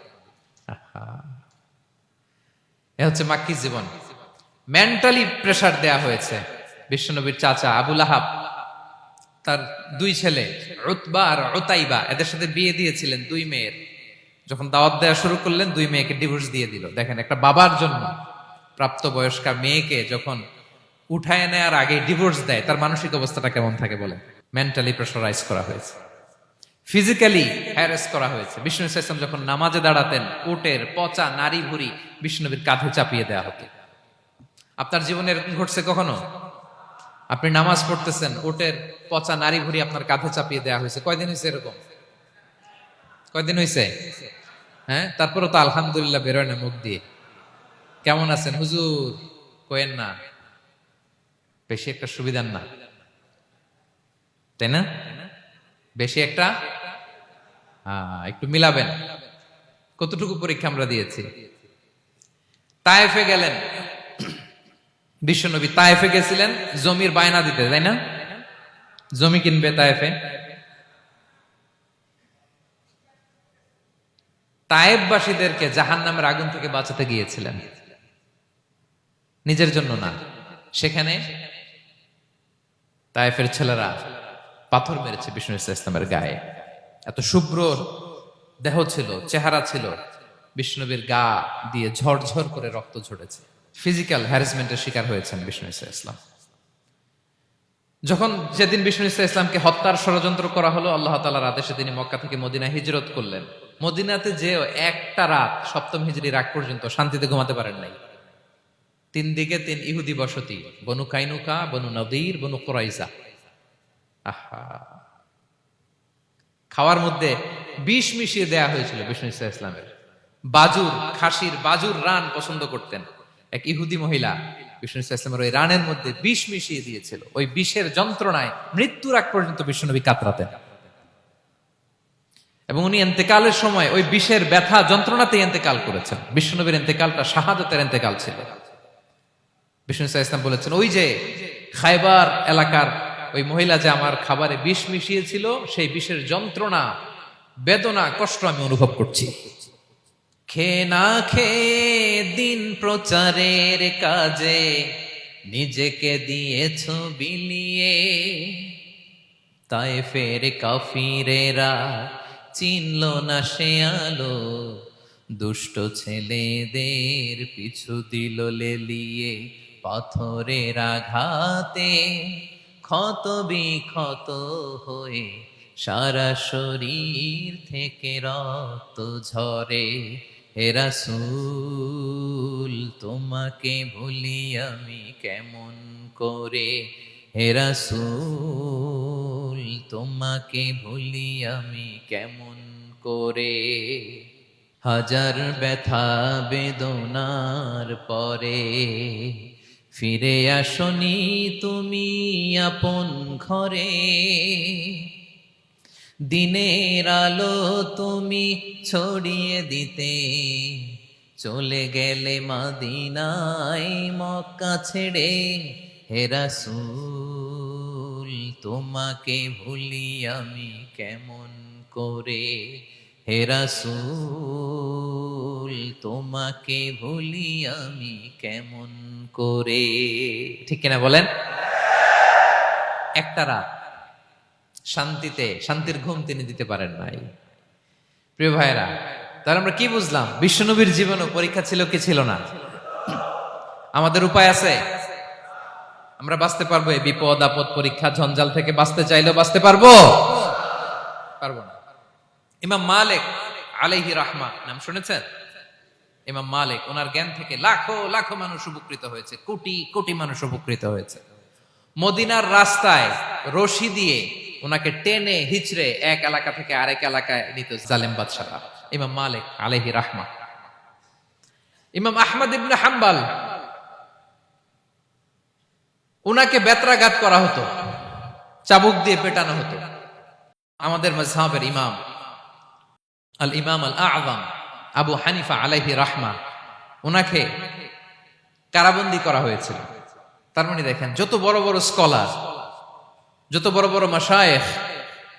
এ হচ্ছে মাক্কি জীবন। মেন্টালি প্রেসার দেয়া হয়েছে। বিশ্বনবীর চাচা আবু লাহাব, তার 2 ছেলে উতবা আর উতাইবা, এদের সাথে বিয়ে দিয়েছিলেন 2 মেয়ের। যখন দাওয়াত দেওয়া শুরু করলেন, 2 মেয়েকে ডিভোর্স দিয়ে দিল। দেখেন, একটা বাবার জন্য প্রাপ্তবয়স্কা মেয়েকে যখন উঠায় নেয়ার আগে ডিভোর্স দেয়, তার মানসিক অবস্থাটা কেমন থাকে বলেন? মেন্টালি প্রেসারাইজ করা হয়েছে, ফিজিক্যালি হ্যারাস করা হয়েছে। বিষ্ণু ইসলাম যখন নামাজে দাঁড়াতেন, উটের পচা নারী ভুঁড়ি বিষ্ণুনবীর কাঁধে চাপিয়ে দেওয়া হতো। আপনার জীবনে এরকম ঘটছে কখনো? আপনি নামাজ পড়তেছেন, উটের পচা নারী ভুঁড়ি আপনার কাঁধে চাপিয়ে দেওয়া হয়েছে। কয়দিন হয়েছে এরকম? কয়দিন হয়েছে? হ্যাঁ, তারপরে তো আলহামদুলিল্লাহ বেরোয় না মুখ দিয়ে। কেমন আছেন হুজুর কোয়েন না, বেশি একটা সুবিধার না, তাই না? বেশি একটা একটু মিলাবেন। কতটুকু পরীক্ষা আমরা দিয়েছি। তায়েফে গেলেন বিশ্বনবী, তায়েফে গেছিলেন জমির বায়না দিতে, তাই না? জমি কিনবে তায়েফে। তায়েফবাসীদেরকে জাহান্নামের আগুন থেকে বাঁচাতে গিয়েছিলেন, নিজের জন্য না। সেখানে তায়েফের ছেলেরা পাথর মেরেছে বিষ্ণু ইসলামের গায়ে। এত শুভ্র দেহ ছিল, চেহারা ছিল, বিষ্ণুবীর গা দিয়ে ঝরঝর করে রক্ত ঝরেছে। ফিজিক্যাল হ্যারাসমেন্টের শিকার হয়েছেন বিষ্ণু ইসলাম। যখন যেদিন বিষ্ণু ইসলামকে হত্যার ষড়যন্ত্র করা হলো, আল্লাহ তাআলার আদেশে তিনি মক্কা থেকে মদিনা হিজরত করলেন। মদিনাতে যে একটা রাত, সপ্তম হিজরির আগ পর্যন্ত শান্তিতে ঘুমাতে পারেন নাই। 3 দিকে 3 ইহুদি বসতি, বনু কাইনুকা, বনু নদীর, বনু কুরাইজা। আহা, খাওয়ার মধ্যে বিষ মিশিয়ে দেয়া হয়েছিল বিষ্ণু ইসলামের। বাজুর, খাসির বাজুর রান পছন্দ করতেন। এক ইহুদি মহিলা বিষ্ণু ইসলামের ওই রানের মধ্যে বিষ মিশিয়ে দিয়েছিল। ওই বিষের যন্ত্রণায় মৃত্যুর আগ পর্যন্ত বিষ্ণুনবী কাতরাতেন, এবং উনি ইন্তেকালের সময় ওই বিষের ব্যথা যন্ত্রণাতে ইন্তেকাল করেছেন। বিষ্ণুনবীর ইন্তেকালটা শাহাদাতের ইন্তেকাল ছিল। বিষ্ণু ইসলাম বলেছেন, ওই যে খায়বার এলাকার ওই মহিলা যে আমার খাবারে বিষ মিশিয়েছিল, সেই বিষের যন্ত্রণা, বেদনা, কষ্ট আমি অনুভব করছি। খেয়ে না খেয়ে দিন প্রচারের কাজে নিজেকে দিয়েছ বিলিয়ে, তায়েফের কাফিরেরা চিনল না সে আলো, দুষ্ট ছেলেদের পিছু দিল লেলিয়ে। পাথরের আঘাতে ক্ষত বিক্ষত হয়ে সারা শরীর থেকে রক্ত ঝরে। হে রাসূল তোমাকে ভুলি আমি কেমন করে, হে রাসূল তোমাকে ভুলি আমি কেমন করে। হাজার ব্যথা বেদনার পরে ফিরে আসনি তুমি আপন ঘরে, দিনের আলো তুমি ছড়িয়ে দিতে চলে গেলে মদিনায় মক্কা ছেড়ে। হে রাসূল তোমাকে ভুলি আমি কেমন করে, হে রাসূল তোমাকে ভুলি আমি কেমন করে। ঠিক কিনা বলেন? একটা রাত শান্তিতে, শান্তির ঘুম তিনি দিতে পারেন নাই। প্রিয় ভাইরা, তাহলে আমরা কি বুঝলাম? বিশ্বনবীর জীবনও পরীক্ষা ছিল কি ছিল না? আমাদের উপায় আছে? আমরা বাঁচতে পারবো এই বিপদ আপদ পরীক্ষা ঝঞ্ঝাল থেকে? বাঁচতে চাইলেও বাঁচতে পারবো? পারবো না। ইমাম মালিক আলাইহি রাহমা নাম শুনেছেন? ইমাম মালিক, ওনার জ্ঞান থেকে লাখো লাখো মানুষ উপকৃত হয়েছে, কোটি কোটি মানুষ উপকৃত হয়েছে। মদিনার রাস্তায় রশি দিয়ে ওনাকে টেনে হিচড়ে এক এলাকা থেকে আরেক এলাকায় নিত জালেম বাদশারা। ইমাম মালিক আলাইহি রাহমা। ইমাম আহমদ ইবনে হাম্বল, ওনাকে বেত্রাঘাত করা হতো, চাবুক দিয়ে পেটানো হতো। আমাদের মাযহাবের ইমাম আল ইমাম আল আযম আবু হানিফা আলাইহি রাহমা, ওনাকে কারাবন্দী করা হয়েছিল। তার মানে দেখেন, যত বড় বড় স্কলার, যত বড় বড় মাশায়েখ,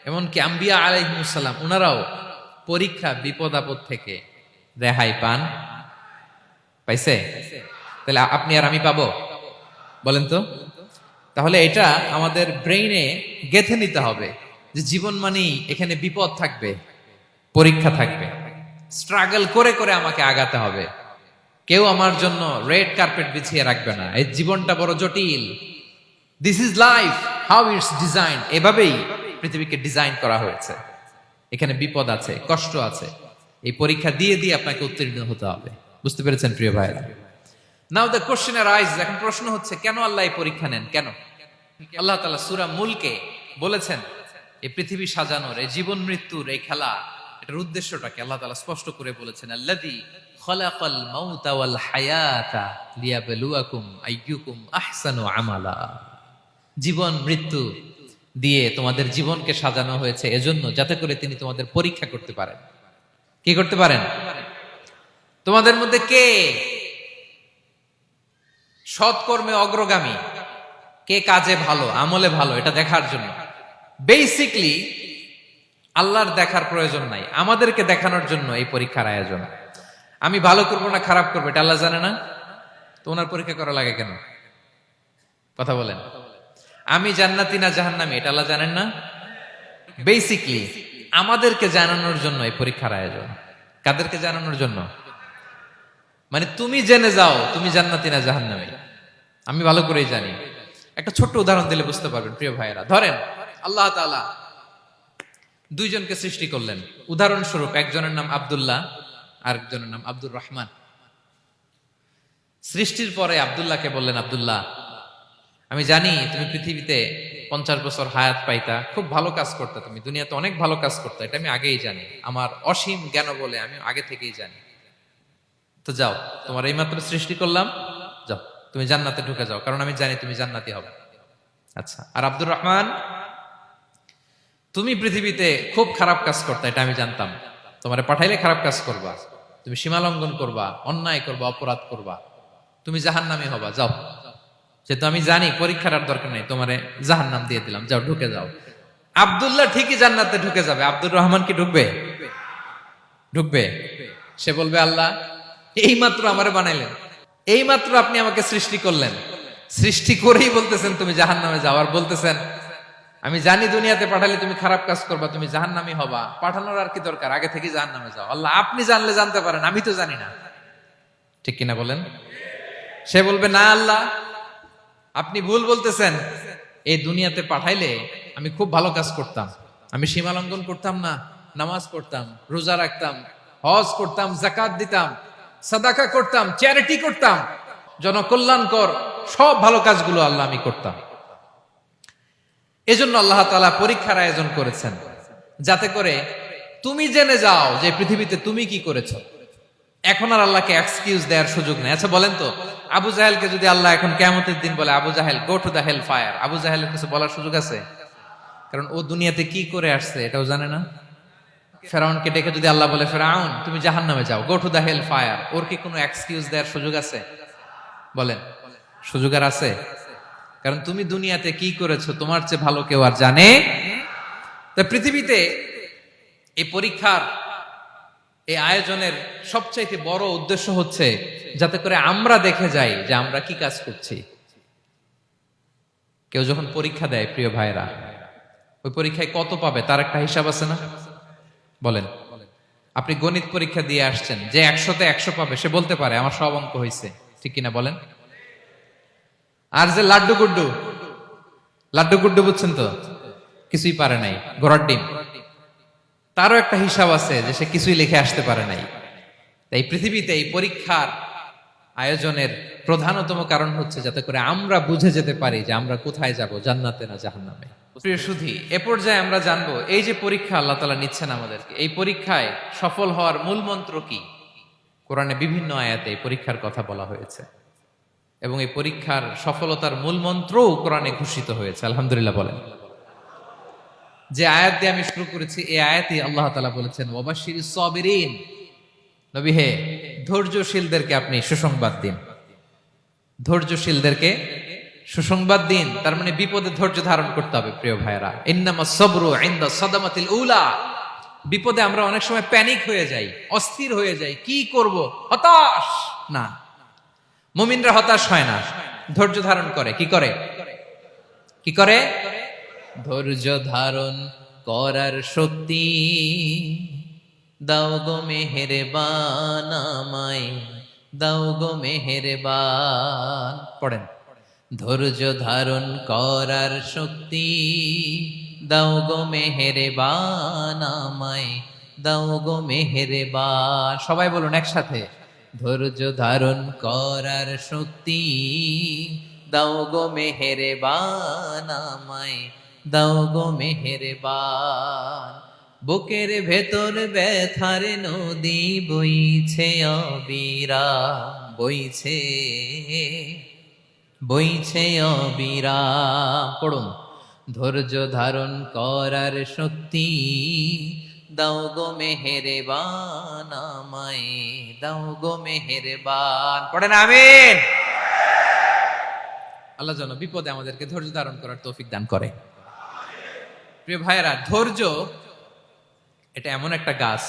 এমনকি আম্বিয়া আলাইহিমুস সালাম, ওনারাও পরীক্ষা বিপদ আপদ থেকে রেহাই পান। পাইছে? তাহলে আপনি আর আমি পাবো? বলেন তো। তাহলে এটা আমাদের ব্রেইনে গেঁথে নিতে হবে যে জীবন মানেই এখানে বিপদ থাকবে, পরীক্ষা থাকবে, স্ট্রাগল করে করে আমাকে আগাতে হবে। কেউ আমার জন্য রেড কার্পেট বিছিয়ে রাখবে না। এই জীবনটা বড় জটিল। This is life, how it's design. এভাবেই পৃথিবীকে ডিজাইন করা হয়েছে। এখানে বিপদ আছে, কষ্ট আছে। এই পরীক্ষা দিয়ে দিয়ে আপনাকে উত্তীর্ণ হতে হবে। বুঝতে পেরেছেন প্রিয় ভাইরা? নাও দ্য কোশ্চেন আরাইজেস, এখন প্রশ্ন হচ্ছে, কেন আল্লাহ এই পরীক্ষা নেন? কেন? আল্লাহ তাআলা সূরা মুলকে বলেছেন, এই পৃথিবী সাজানোর, এই জীবন মৃত্যুর এই খেলা, এটার উদ্দেশ্যটাকে আল্লাহ তাআলা স্পষ্ট করে বলেছেন, আল্লাযী খালাকাল মাউতা ওয়াল হায়াতা লিয়াবলুয়াকুম আইয়ুকুম আহসানু আমালা। জীবন মৃত্যু দিয়ে তোমাদের জীবনকে সাজানো হয়েছে এজন্য, যাতে করে তিনি তোমাদের পরীক্ষা করতে পারেন। কি করতে পারেন? তোমাদের মধ্যে কে সৎকর্মে অগ্রগামী, কে কাজে ভালো, আমলে ভালো, এটা দেখার জন্য। বেসিকলি আল্লাহর দেখার প্রয়োজন নাই, আমাদেরকে দেখানোর জন্য এই পরীক্ষার আয়োজন। আমি ভালো করবো না খারাপ করবো এটা আল্লাহ জানে না? তো ওনার পরীক্ষা করা লাগে কেন? কথা বলেন। আমি জান্নাতি না জাহান্নামী এটা আল্লাহ জানেন না? বেসিকলি আমাদেরকে জানানোর জন্য এই পরীক্ষার আয়োজন। কাদেরকে জানানোর জন্য? মানে তুমি জেনে যাও তুমি জান্নাতি না জাহান্নামী। আমি ভালো করেই জানি। একটা ছোট্ট উদাহরণ দিলে বুঝতে পারবেন প্রিয় ভাইয়েরা। ধরেন আল্লাহ তাআলা দুইজনকে সৃষ্টি করলেন। উদাহরণস্বরূপ একজনের নাম আব্দুল্লাহ, আরেকজনের নাম আব্দুর রহমান। সৃষ্টির পরে আব্দুল্লাহকে বললেন, আব্দুল্লাহ আমি জানি তুমি পৃথিবীতে 50 বছর হায়াত পাইতা, খুব ভালো কাজ করতে, তুমি দুনিয়াতে অনেক ভালো কাজ করতে, এটা আমি আগেই জানি, আমার অসীম জ্ঞান বলে আমি আগে থেকেই জানি। তো যাও, তোমার এইমাত্র সৃষ্টি করলাম, যাও তুমি জান্নাতে ঢুকে যাও, কারণ আমি জানি তুমি জান্নাতি হবে। আচ্ছা, আর আব্দুর রহমান তুমি পৃথিবীতে খুব খারাপ কাজ করতে, এটা আমি জানতাম, তোমারে পাঠাইলে খারাপ কাজ করবা, তুমি সীমালঙ্ঘন করবা, অন্যায় করবা, অপরাধ করবা, তুমি জাহান্নামী হবা, যাও। যেহেতু আমি জানি পরীক্ষার আর দরকার নেই, তোমারে জাহান্নাম দিয়ে দিলাম, যাও ঢুকে যাও। আব্দুল্লাহ ঠিকই জান্নাতে ঢুকে যাবে, আব্দুর রহমান কি ঢুকবে? ঢুকবে। সে বলবে, আল্লাহ এইমাত্র আমারে বানাইলেন, এইমাত্র আপনি আমাকে সৃষ্টি করলেন, সৃষ্টি করেই বলতেছেন তুমি জাহান্নামে যাও, আর বলতেছেন আমি জানি দুনিয়াতে পাঠালে তুমি খারাপ কাজ করবা, তুমি জাহান্নামী হবা, পাঠানোর আর কি দরকার, আগে থেকে জাহান্নামে যাও। আল্লাহ আপনি জানলে জানতে পারেন, আমি তো জানি না। ঠিক কিনা বলেন? সে বলবে, না আল্লাহ আপনি ভুল বলতেছেন, এই দুনিয়াতে পাঠাইলে আমি খুব ভালো কাজ করতাম, আমি সীমালঙ্ঘন করতাম না, নামাজ পড়তাম, রোজা রাখতাম, হজ করতাম, যাকাত দিতাম, সাদাকা করতাম, চ্যারিটি করতাম, জনকল্যাণকর সব ভালো কাজগুলো আল্লাহ আমি করতাম। এজন্য আল্লাহ তাআলা পরীক্ষার আয়োজন করেছেন, যাতে করে তুমি জেনে যাও যে পৃথিবীতে তুমি কি করেছো। এখন আর আল্লাহকে এক্সকিউজ দেওয়ার সুযোগ নেই। আচ্ছা বলেন তো, আবু জাহেলকে যদি আল্লাহ এখন কিয়ামতের দিন বলে, আবু জাহেল go to the hell fire, আবু জাহেলের কিছু বলার সুযোগ আছে? কারণ ও দুনিয়াতে কি করে আসছে এটাও জানে না। ফেরাউনকে ডেকে যদি আল্লাহ বলে, ফেরাউন তুমি জাহান্নামে যাও, go to the hell fire, ওর কি কোনো এক্সকিউজ দেওয়ার সুযোগ আছে? বলেন, সুযোগ আর আছে? কারণ তুমি দুনিয়াতে কি করেছো তোমার চেয়ে ভালো কেউ আর জানে। তা পৃথিবীতে এই পরীক্ষার এই আয়োজনের সবচাইতে বড় উদ্দেশ্য হচ্ছে যাতে করে আমরা দেখে যাই যে আমরা কি কাজ করছি। কেউ যখন পরীক্ষা দেয় প্রিয় ভাইরা, ওই পরীক্ষায় কত পাবে তার একটা হিসাব আছে না? বলেন, আপনি গণিত পরীক্ষা দিয়ে আসছেন, যে 100-তে 100 পাবে সে বলতে পারে আমার সব অঙ্ক হয়েছে, ঠিক কিনা বলেন? আর যে লাড্ডু গুড্ডু বুঝছেন তো, কিছুই পারে নাই, ঘোড়ার ডিম, তারও একটা হিসাব আছে যে সে কিছুই লিখে আসতে পারে নাই। তাই পৃথিবীতে এই পরীক্ষার আয়োজনের প্রধানতম কারণ হচ্ছে যাতে করে আমরা বুঝে যেতে পারি যে আমরা কোথায় যাব, জান্নাতে না জাহান্নামে। প্রিয় সুধী, এ পর্যায়ে আমরা জানবো এই যে পরীক্ষা আল্লাহ তাআলা নিচ্ছেন আমাদেরকে, এই পরীক্ষায় সফল হওয়ার মূল মন্ত্র কি। কোরআনে বিভিন্ন আয়াতে এই পরীক্ষার কথা বলা হয়েছে এবং এই পরীক্ষার সফলতার মূল মন্ত্রও কোরআনে ঘোষিত হয়েছে। আলহামদুলিল্লাহ বলেন। যে আয়াত দিয়ে আমি শুরু করেছি, এই আয়াতে আল্লাহ তাআলা বলেছেন, ওয়াবাশশিরিস সাবিরিন, নবী হে ধৈর্যশীলদেরকে আপনি সুসংবাদ দিন, ধৈর্যশীলদেরকে সুসংবাদ দিন। তার মানে বিপদে ধৈর্য ধারণ করতে হবে প্রিয় ভাইরা। ইন্নামাস সাবরু ইনদা সাদামাতিল উলা। বিপদে আমরা অনেক সময় প্যানিক হয়ে যাই, অস্থির হয়ে যাই, কি করব, হতাশ না। মুমিনরা হতাশ হয় না, ধৈর্য ধারণ করে। কি করে? কি করে? ধৈর্য ধারণ করার শক্তি দাও গো মেহেরবান আমায়, দাও গো মেহেরবান। পড়েন, ধৈর্য ধারণ করার শক্তি দাও গো মেহেরবান আমায়, দাও গো মেহেরবান। সবাই বলুন একসাথে, ধৈর্য ধারণ করার শক্তি দাও গো মেহেরবান আমায়, দাও গো মেহেরবান। বুকের ভেতর ব্যথার নদী বইছে অবিরাম, বইছে বইছে অবিরাম। পড়ুন, ধৈর্য ধারণ করার শক্তি দাও গো মেহেরবান, আমায় দাও গো মেহেরবান। পড়েন আমিন। আল্লাহ যেন বিপদে আমাদেরকে ধৈর্য ধারণ করার তৌফিক দান করে। প্রিয় ভাইয়েরা, ধৈর্য এটা এমন একটা গাছ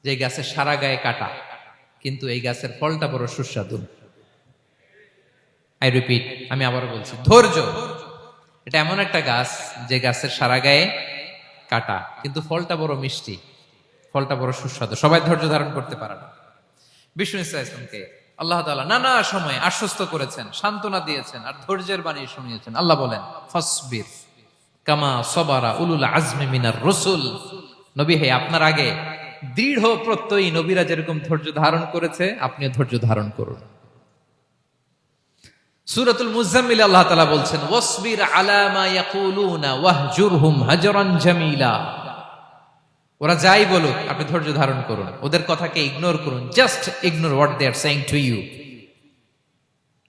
যে গাছের সারা গায়ে কাটা, কিন্তু এই গাছের ফলটা বড় সুস্বাদু। আই রিপিট, আমি আবারও বলছি, ধৈর্য এটা এমন একটা গাছ যে গাছের সারা গায়ে কাটা, কিন্তু ফলটা বড় মিষ্টি, ফলটা বড় সুস্বাদু। সবাই ধৈর্য ধারণ করতে পারে না। বিষ্ণু ইসলামকে আল্লাহ তাআলা নানা সময় আশ্বস্ত করেছেন, সান্ত্বনা দিয়েছেন, আর ধৈর্যের বাণী শুনিয়েছেন। আল্লাহ বলেন, ফাসবির কামা সবারা উলুল আজমি মিনার রসুল। নবী হে, আপনার আগে দৃঢ় প্রত্যয়ী নবীরা যেরকম ধৈর্য ধারণ করেছে, আপনিও ধৈর্য ধারণ করুন। সূরাতুল মুজাম্মিল আল্লাহ তাআলা বলছেন, ওয়াসবির আলা মা ইয়াকুলুনা ওয়াহজুরহুম হাজরান জামিলা। ওরা যাই বলুক, আপনি ধৈর্য ধারণ করুন, ওদের কথাকে ইগনোর করুন। Just ignore what they are saying to you.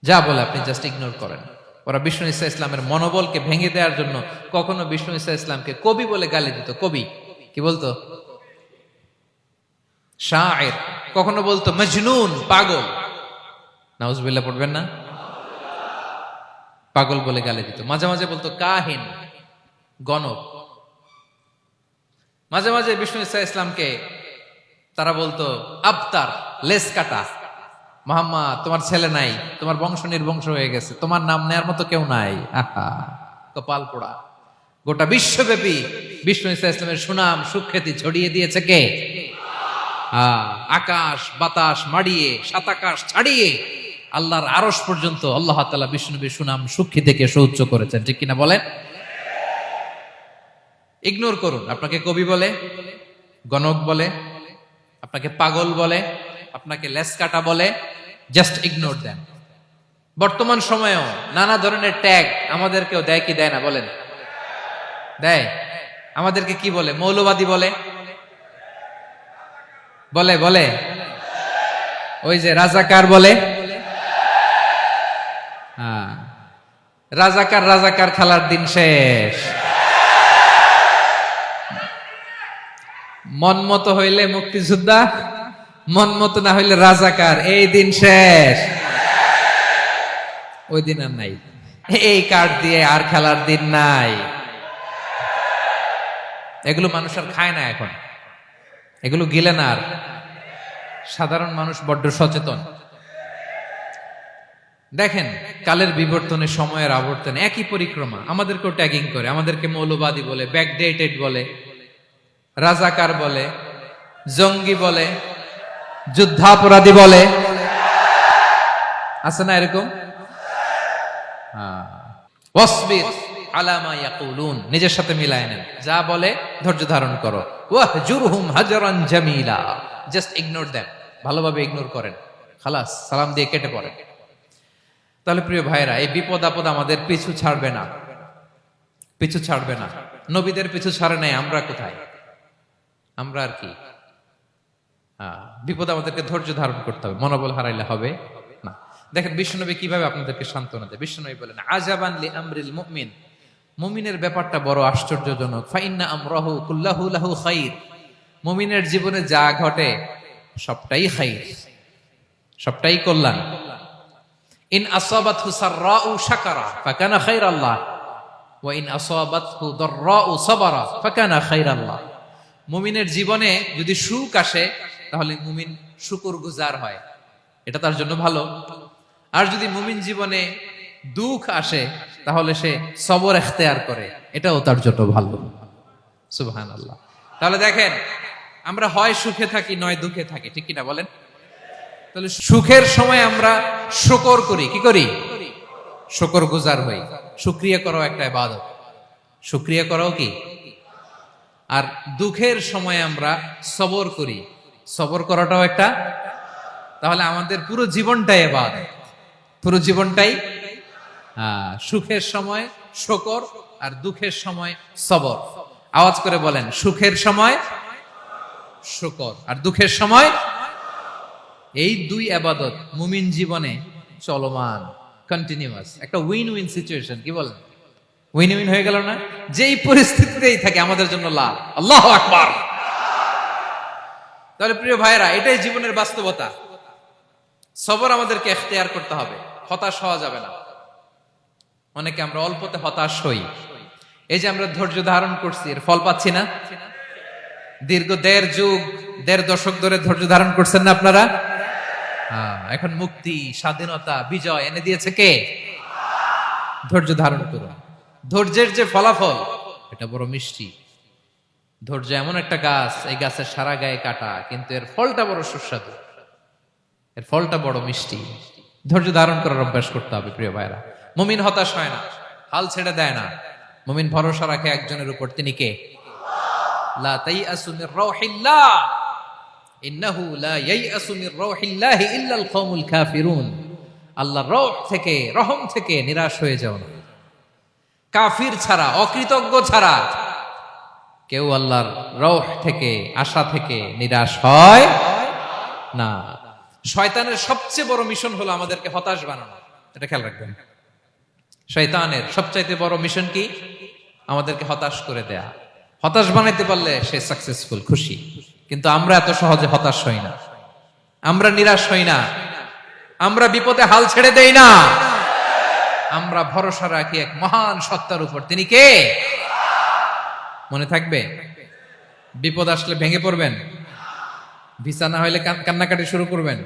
যা বলে আপনি জাস্ট ইগনোর করেন। ওরা বিষ্ণু ঈসা ইসলামের মনোবলকে ভেঙে দেওয়ার জন্য কখনো বিষ্ণু ঈসা ইসলামকে কবি বলে গালি দিত। কবি কি বলতো? শায়ের। কখনো বলতো মজনুন, পাগল। নাউজুবিল্লাহ পড়বেন না? পাগল বলে গালি দিত। মাঝে মাঝে বলতো কাহিন, গণক। মাঝে মাঝে বিষ্ণু ঈসা ইসলামকে তারা বলতো আবতার, লেস কাটা। মুহাম্মদ, তোমার ছেলে নাই, তোমার বংশ নির্বংশ হয়ে গেছে, তোমার নাম নেয়ার মতো কেউ নাই। আহা, কপাল পোড়া। গোটা বিশ্বব্যাপী বিষ্ণু ঈসা ইসলামের সুনাম সুখ্যাতি ছড়িয়ে দিয়েছে কে? আকাশ বাতাস মাড়িয়ে, সাত আকাশ ছাড়িয়ে আল্লাহর আরশ পর্যন্ত আল্লাহ তাআলা বিষ্ণু নবীর সুনাম সুখ্যাতিকে সুউচ্চ করেছেন। ঠিক কিনা বলেন? ইগনোর করুন। আপনাকে কবি বলে, গণক বলে, আপনাকে পাগল বলে, আপনাকে লেসকাটা বলে, জাস্ট ইগনোর দেন। বর্তমান সময়েও নানা ধরনের ট্যাগ আমাদেরকেও দেয় কি দেয় না বলেন? দেয়। আমাদেরকে কি বলে? মৌলবাদী বলে, বলে বলে ওই যে রাজাকার বলে। রাজাকার রাজাকার খেলার দিন শেষ। মন মতো হইলে মুক্তিযোদ্ধা, মন মতো না হইলে রাজাকার, এই দিন শেষ। ওই দিন আর নাই। এই কার্ড দিয়ে আর খেলার দিন নাই। এগুলো মানুষ আর খায় না এখন, এগুলো গিলে না আর। সাধারণ মানুষ বড্ড সচেতন। দেখেন, কালের বিবর্তনে, সময়ের আবর্তনে একই পরিক্রমা আমাদেরকেও ট্যাগিং করে। আমাদেরকে মৌলবাদী বলে, ব্যাকডেটেড বলে, রাজাকার বলে, জঙ্গি বলে, যুদ্ধাপরাধী বলে। আছে না এরকম? ওয়াসবির আলা মা ইয়াকুলুন, নিজের সাথে মিলায় নেন। যা বলে ধৈর্য ধারণ করো। ওয়াহজুরহুম হাজরান জামিলা, জাস্ট ইগনোর দেম, ভালোভাবে ইগনোর করেন, খালাস, সালাম দিয়ে কেটে পড়েন। তাহলে প্রিয় ভাইরা, এই বিপদ আপদ আমাদের পিছু ছাড়বে না, পিছু ছাড়বে না। নবীদের পিছু ছাড়ে নাই, আমরা কোথায়? আমরা আর কি? বিপদ আমাদেরকে ধৈর্য ধারণ করতে হবে, মনোবল হারাইলে হবে না। দেখেন বিশ্বনবী কিভাবে আপনাদেরকে সান্ত্বনা দেয়। বিশ্বনবী বলেন, আজাবান লি আমরিল মুমিন, মুমিনের ব্যাপারটা বড় আশ্চর্যজনক। ফাইন্না আমরাহু কুল্লাহু লাহু খাইর, মুমিনের জীবনে যা ঘটে সবটাই খাইর, সবটাই কল্যাণ। ইন আসাবাতহু সাররাউ শাকারা ফাকানা খাইরাল্লাহ ওয়া ইন আসাবাতহু দাররাউ সাবারা ফাকানা খাইরাল্লাহ। মুমিনের জীবনে যদি সুখ আসে তাহলে মুমিন শুকরগুজার হয়, এটা তার জন্য ভালো। আর যদি মুমিন জীবনে দুঃখ আসে তাহলে সে সবর ইখতিয়ার করে, এটাও তার জন্য ভালো। সুবহানাল্লাহ। তাহলে দেখেন, আমরা হয় সুখে থাকি নয় দুঃখে থাকি, ঠিক কিনা বলেন? তাহলে সুখের সময় আমরা শুকর করি, কি করি? শুকরগুজার হই। শুকরিয়া করাও একটা ইবাদত, শুকরিয়া করাও কি? আর দুঃখের সময় আমরা সবর করি, সবর করাটাও একটা। তাহলে আমাদের পুরো জীবনটাই ইবাদত, পুরো জীবনটাই সুখের সময় শুকর আর দুঃখের সময় সবর। আওয়াজ করে বলেন, সুখের সময় শুকর, আর দুঃখের সময়। এই দুই ইবাদত মুমিন জীবনে চলমান, কন্টিনিউয়াস, একটা উইন উইন সিচুয়েশন। কি বলেন? উইন উইন হয়ে গেল না? যেই পরিস্থিতিতেই থাকে আমাদের জন্য লাভ। আল্লাহু আকবার। তাহলে প্রিয় ভাইরা, এটাই জীবনের বাস্তবতা। সবর আমাদেরকে ইখতিয়ার করতে হবে, হতাশ হওয়া যাবে না। অনেকে আমরা অল্পতে হতাশ হই। এই যে আমরা ধৈর্য ধারণ করছি, এর ফল পাচ্ছি না? দীর্ঘ 1.5 যুগ, 1.5 দশক ধরে ধৈর্য ধারণ করছেন না আপনারা? এখন মুক্তি, স্বাধীনতা, বিজয় এনে দিয়েছে কে? ধৈর্য ধারণ করুন। ধৈর্যের যে ফলাফল, এটা বড় মিষ্টি। ধৈর্য এমন একটা গাছ, এই গাছের সারা গায়ে কাটা, কিন্তু এর ফলটা বড় সুস্বাদু, এর ফলটা বড় মিষ্টি। ধৈর্য ধারণ করার অভ্যাস করতে হবে প্রিয় ভাইরা। মুমিন হতাশ হয় না, হাল ছেড়ে দেয় না। মুমিন ভরসা রাখে একজনের উপর, তিনি কে? লা তাইয়াসু মির রাউহিল্লাহ, ইন্নাহু লা ইয়াইয়াসু মির রাউহিল্লাহি ইল্লাল কওমুল কাফিরুন। আল্লাহর রহ থেকে, রহম থেকে নিরাশ হয়ে যাও না। কাফির ছাড়া, অকৃতজ্ঞ ছাড়া কেউ আল্লাহর রহ থেকে, আশা থেকে নিরাশ হয় না। শয়তানের সবচেয়ে বড় মিশন হলো আমাদেরকে হতাশ বানানো। এটা খেয়াল রাখবেন। শয়তানের সবচাইতে বড় মিশন কি? আমাদেরকে হতাশ করে দেয়া। হতাশ বানাইতে পারলে সে সাকসেসফুল, খুশি। কিন্তু আমরা এত সহজে হতাশ হই না, আমরা নিরাশ হই না, আমরা বিপদে হাল ছেড়ে দেই না। আমরা ভরসা রাখি এক মহান সত্তার উপর। তিনি কে? মনে থাকবে? বিপদ আসলে ভেঙে পড়বেন? ভিসা না হইলে কান্নাকাটি শুরু করবেন?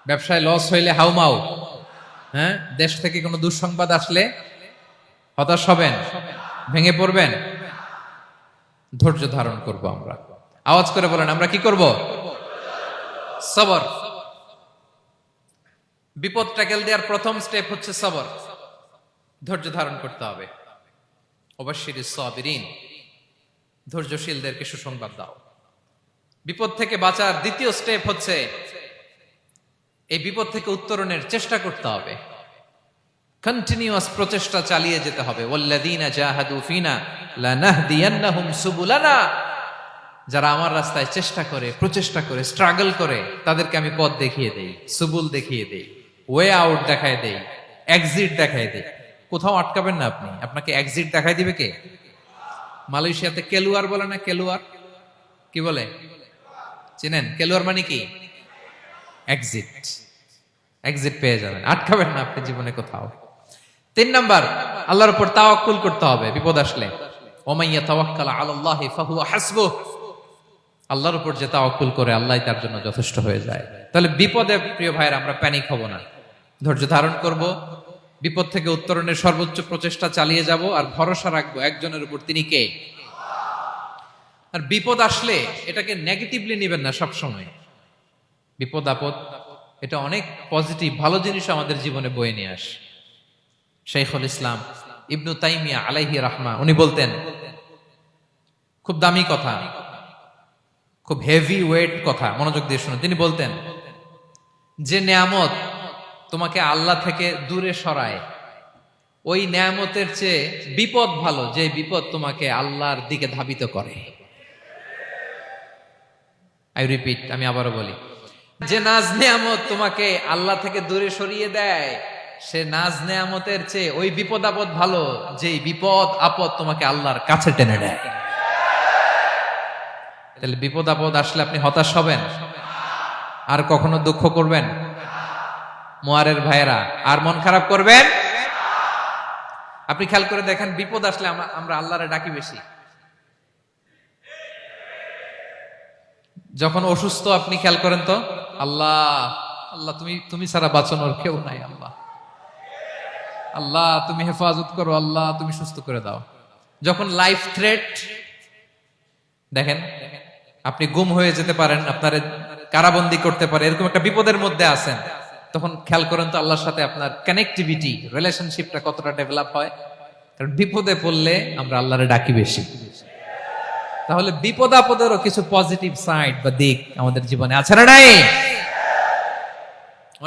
ব্যবসায় লস হইলে হাউমাউ? হ্যাঁ, দেশ থেকে কোনো দুঃসংবাদ আসলে হতাশ হবেন, ভেঙে পড়বেন? ধৈর্য ধারণ করব আমরা। আওয়াজ করে বলেন, আমরা কি করব? সবর। বিপদ ট্যাকেল দেওয়ার প্রথম স্টেপ হচ্ছে সবর। ধৈর্য ধারণ করতে হবে। অবশ্যই সাবিরিন, ধৈর্যশীলদেরকে সুসংবাদ দাও। বিপদ থেকে বাঁচার দ্বিতীয় স্টেপ হচ্ছে এই বিপদ থেকে উত্তরণের চেষ্টা করতে হবে। কন্টিনিউয়াস প্রচেষ্টা চালিয়ে যেতে হবে। ওয়াল্লাযীনা জাহাদু ফিনা লানাহদিয়ান্নাহুম সুবুলানা। যারা আমার রাস্তায় চেষ্টা করে, প্রচেষ্টা করে, স্ট্রাগল করে, তাদেরকে আমি পথ দেখিয়ে দেই, সুবুল দেখিয়ে দেই, ওয়ে আউট দেখায় দেই, এক্সিট দেখায় দেই। কোথাও আটকাবেন না আপনি, আপনাকে এক্সিট দেখায় দিবে কে? মালয়েশিয়াতে কেলুয়ার বলে না? কেলুয়ার কি বলে চিনেন? কেলুয়ার মানে কি? এক্সিট। এক্সিট পেয়ে যাবেন, আটকাবেন না আপনি জীবনে কোথাও। 3 নাম্বার, আল্লাহর উপর তাওয়াক্কুল করতে হবে বিপদ আসলে। ওমাইয়া তাওয়াক্কাল আলাল্লাহি ফাহুয়া হাসবুহ। আল্লাহর উপর যে তাওয়াক্কুল করে, আল্লাহই তার জন্য যথেষ্ট হয়ে যায়। তাহলে বিপদে প্রিয় ভাইরা আমরা প্যানিক হব না, ধৈর্য ধারণ করব, বিপদ থেকে উত্তরণের সর্বোচ্চ প্রচেষ্টা চালিয়ে যাব, আর ভরসা রাখবো একজনের উপর, তিনি কে? আর বিপদ আসলে এটাকে নেগেটিভলি নেবেন না সব সময়। বিপদ আপদ এটা অনেক পজিটিভ, ভালো জিনিস আমাদের জীবনে বয়ে নিয়ে আসে। শাইখুল ইসলাম ইবনু তাইমিয়া আলাইহি রাহমা, উনি বলতেন, খুব দামি কথা, খুব হেভি ওয়েট কথা, মনোযোগ দিয়ে শুনুন। তিনি বলতেন, যে নেয়ামত তোমাকে আল্লাহ থেকে দূরে সরায়, ওই নেয়ামতের চেয়ে বিপদ ভালো, যে বিপদ তোমাকে আল্লাহর দিকে ধাবিত করে। আই রিপিট, আমি আবারও বলি, যে নাজ নেয়ামত তোমাকে আল্লাহ থেকে দূরে সরিয়ে দেয়, সে নাজ নেয়ামতের চেয়ে ওই বিপদ আপদ ভালো, যে বিপদ আপদ তোমাকে আল্লাহর কাছে টেনে দেয়। তাহলে বিপদ আপদ আসলে আপনি হতাশ হবেন? আর কখনো দুঃখ করবেন? মোয়ারের ভাইয়েরা, আর মন খারাপ করবেন? আপনি খেয়াল করে দেখেন, বিপদ আসলে আমরা আল্লাহরে ডাকি বেশি। যখন অসুস্থ আপনি খেয়াল করেন তো, আল্লাহ আল্লাহ, তুমি ছাড়া বাঁচানোর কেউ নাই, আল্লাহ আল্লাহ তুমি হেফাজত করো, আল্লাহ তুমি সুস্থ করে দাও। যখন লাইফ থ্রেট, দেখেন আপনি গুম হয়ে যেতে পারেন, আপনার কারাবন্দী করতে পারে, এরকম একটা বিপদের মধ্যে আছেন, তখন খেয়াল করেন তো আল্লাহর সাথে আপনার কানেক্টিভিটি, রিলেশনশিপটা কতটা ডেভেলপ হয়। কারণ বিপদে পড়লে আমরা আল্লাহরে ডাকি বেশি। তাহলে বিপদ আপদেরও কিছু পজিটিভ সাইড বা দিক আমাদের জীবনে আছে না নাই?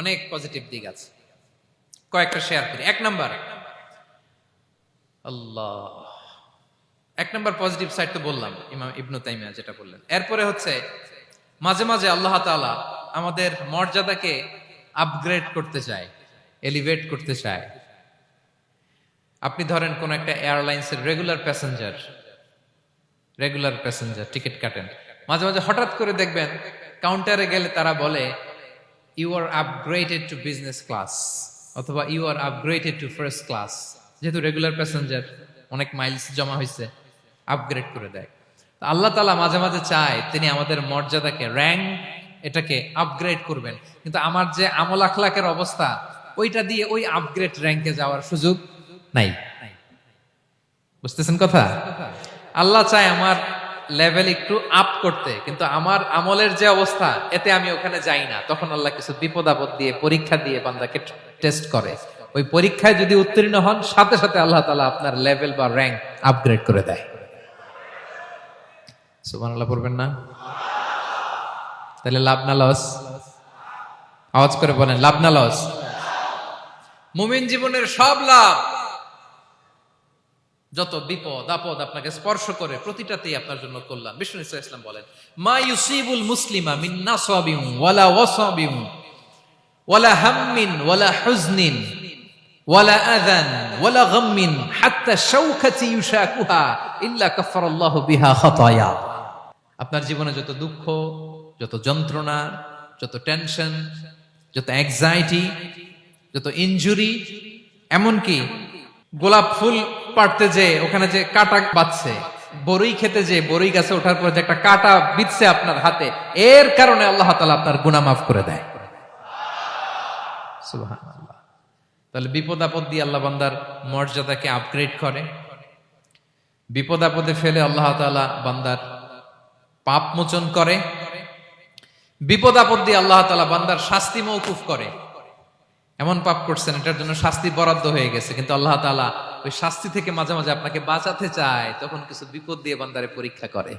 অনেক পজিটিভ দিক আছে, কয়েকটা শেয়ার করি। 1 নাম্বার, আল্লাহ এক নম্বর পজিটিভ সাইড তো বললাম, ইমাম ইবনু তাইমিয়া যেটা বললেন। এরপরে হচ্ছে মাঝে মাঝে আল্লাহ তাআলা আমাদের মর্যাদাকে আপগ্রেড করতে চায়, এলিভেট করতে চায়। আপনি ধরেন কোন একটা এয়ারলাইন্সের রেগুলার প্যাসেঞ্জার টিকিট কাটেন, মাঝে মাঝে হঠাৎ করে দেখবেন কাউন্টারে গেলে তারা বলে you are upgraded to business class অথবা you are upgraded to first class. যেহেতু রেগুলার প্যাসেঞ্জার, অনেক মাইলস জমা হয়েছে, আপগ্রেড করে দেয়। তো আল্লাহ তাআলা মাঝে মাঝে চায় তিনি আমাদের মর্যাদাকে, র্যাঙ্ক এটাকে আপগ্রেড করবেন, কিন্তু আমার যে আমল আখলাকের অবস্থা ওইটা দিয়ে ওই আপগ্রেড র্যাঙ্কে যাওয়ার সুযোগ নাই। বুঝতেছেন কথা? আল্লাহ চায় আমার লেভেল একটু আপ করতে, কিন্তু আমার আমলের যে অবস্থা এতে আমি ওখানে যাই না। তখন আল্লাহ কিছু বিপদ আপদ দিয়ে, পরীক্ষা দিয়ে বান্দাকে টেস্ট করে। ওই পরীক্ষায় যদি উত্তীর্ণ হন, সাথে সাথে আল্লাহ তাআলা আপনার লেভেল বা র্যাঙ্ক আপগ্রেড করে দেয়। সুবহানাল্লাহ পড়বেন না? তাহলে লাভ না লস? আওয়াজ করে বলেন, লাভ না লস? মুমিন জীবনের সব লাভ। যত বিপদ আপদ আপনাকে স্পর্শ করে প্রতিটাতেই আপনার জন্য কল্যাণ। বিষ্ণু ইসলাম বলেন, মা ইউসিবুল মুসলিমা মিন নাসাবিন ওয়ালা ওয়াসাবিন ওয়ালা হাম্মিন ওয়ালা হুজনিন ওয়ালা আযান ওয়ালা গাম্মিন হাত্তা শাওকাতি ইউশাকুহা ইল্লা কাফারাল্লাহু বিহা খাতায়া। আপনার জীবনে যত দুঃখ, যত যন্ত্রণা, যত টেনশন, যত অ্যাংজাইটি, যত ইনজুরি, এমনকি গোলাপ ফুল পাড়তে যে ওখানে যে কাটা বাঁধছে, বরই খেতে যে বরই গাছে ওঠার পর যে একটা কাটা বিঁধছে আপনার হাতে, এর কারণে আল্লাহ তাআলা আপনার গুনাহ মাফ করে দেয়। সুবহানাল্লাহ। তাহলে বিপদ আপদ দিয়ে আল্লাহ বান্দার মর্যাদাকে আপগ্রেড করে। বিপদ আপদে ফেলে আল্লাহ তাআলা বান্দার পাপ মোচন করে। বিপদ আপদ দিয়ে আল্লাহ তাআলা বান্দার শাস্তি মওকুফ করে। এমন পাপ করছেন এটার জন্য শাস্তি বরাদ্দ হয়ে গেছে, কিন্তু আল্লাহ তাআলা ওই শাস্তি থেকে মাঝে মাঝে আপনাকে বাঁচাতে চায়, তখন কিছু বিপদ দিয়ে বান্দারে পরীক্ষা করে।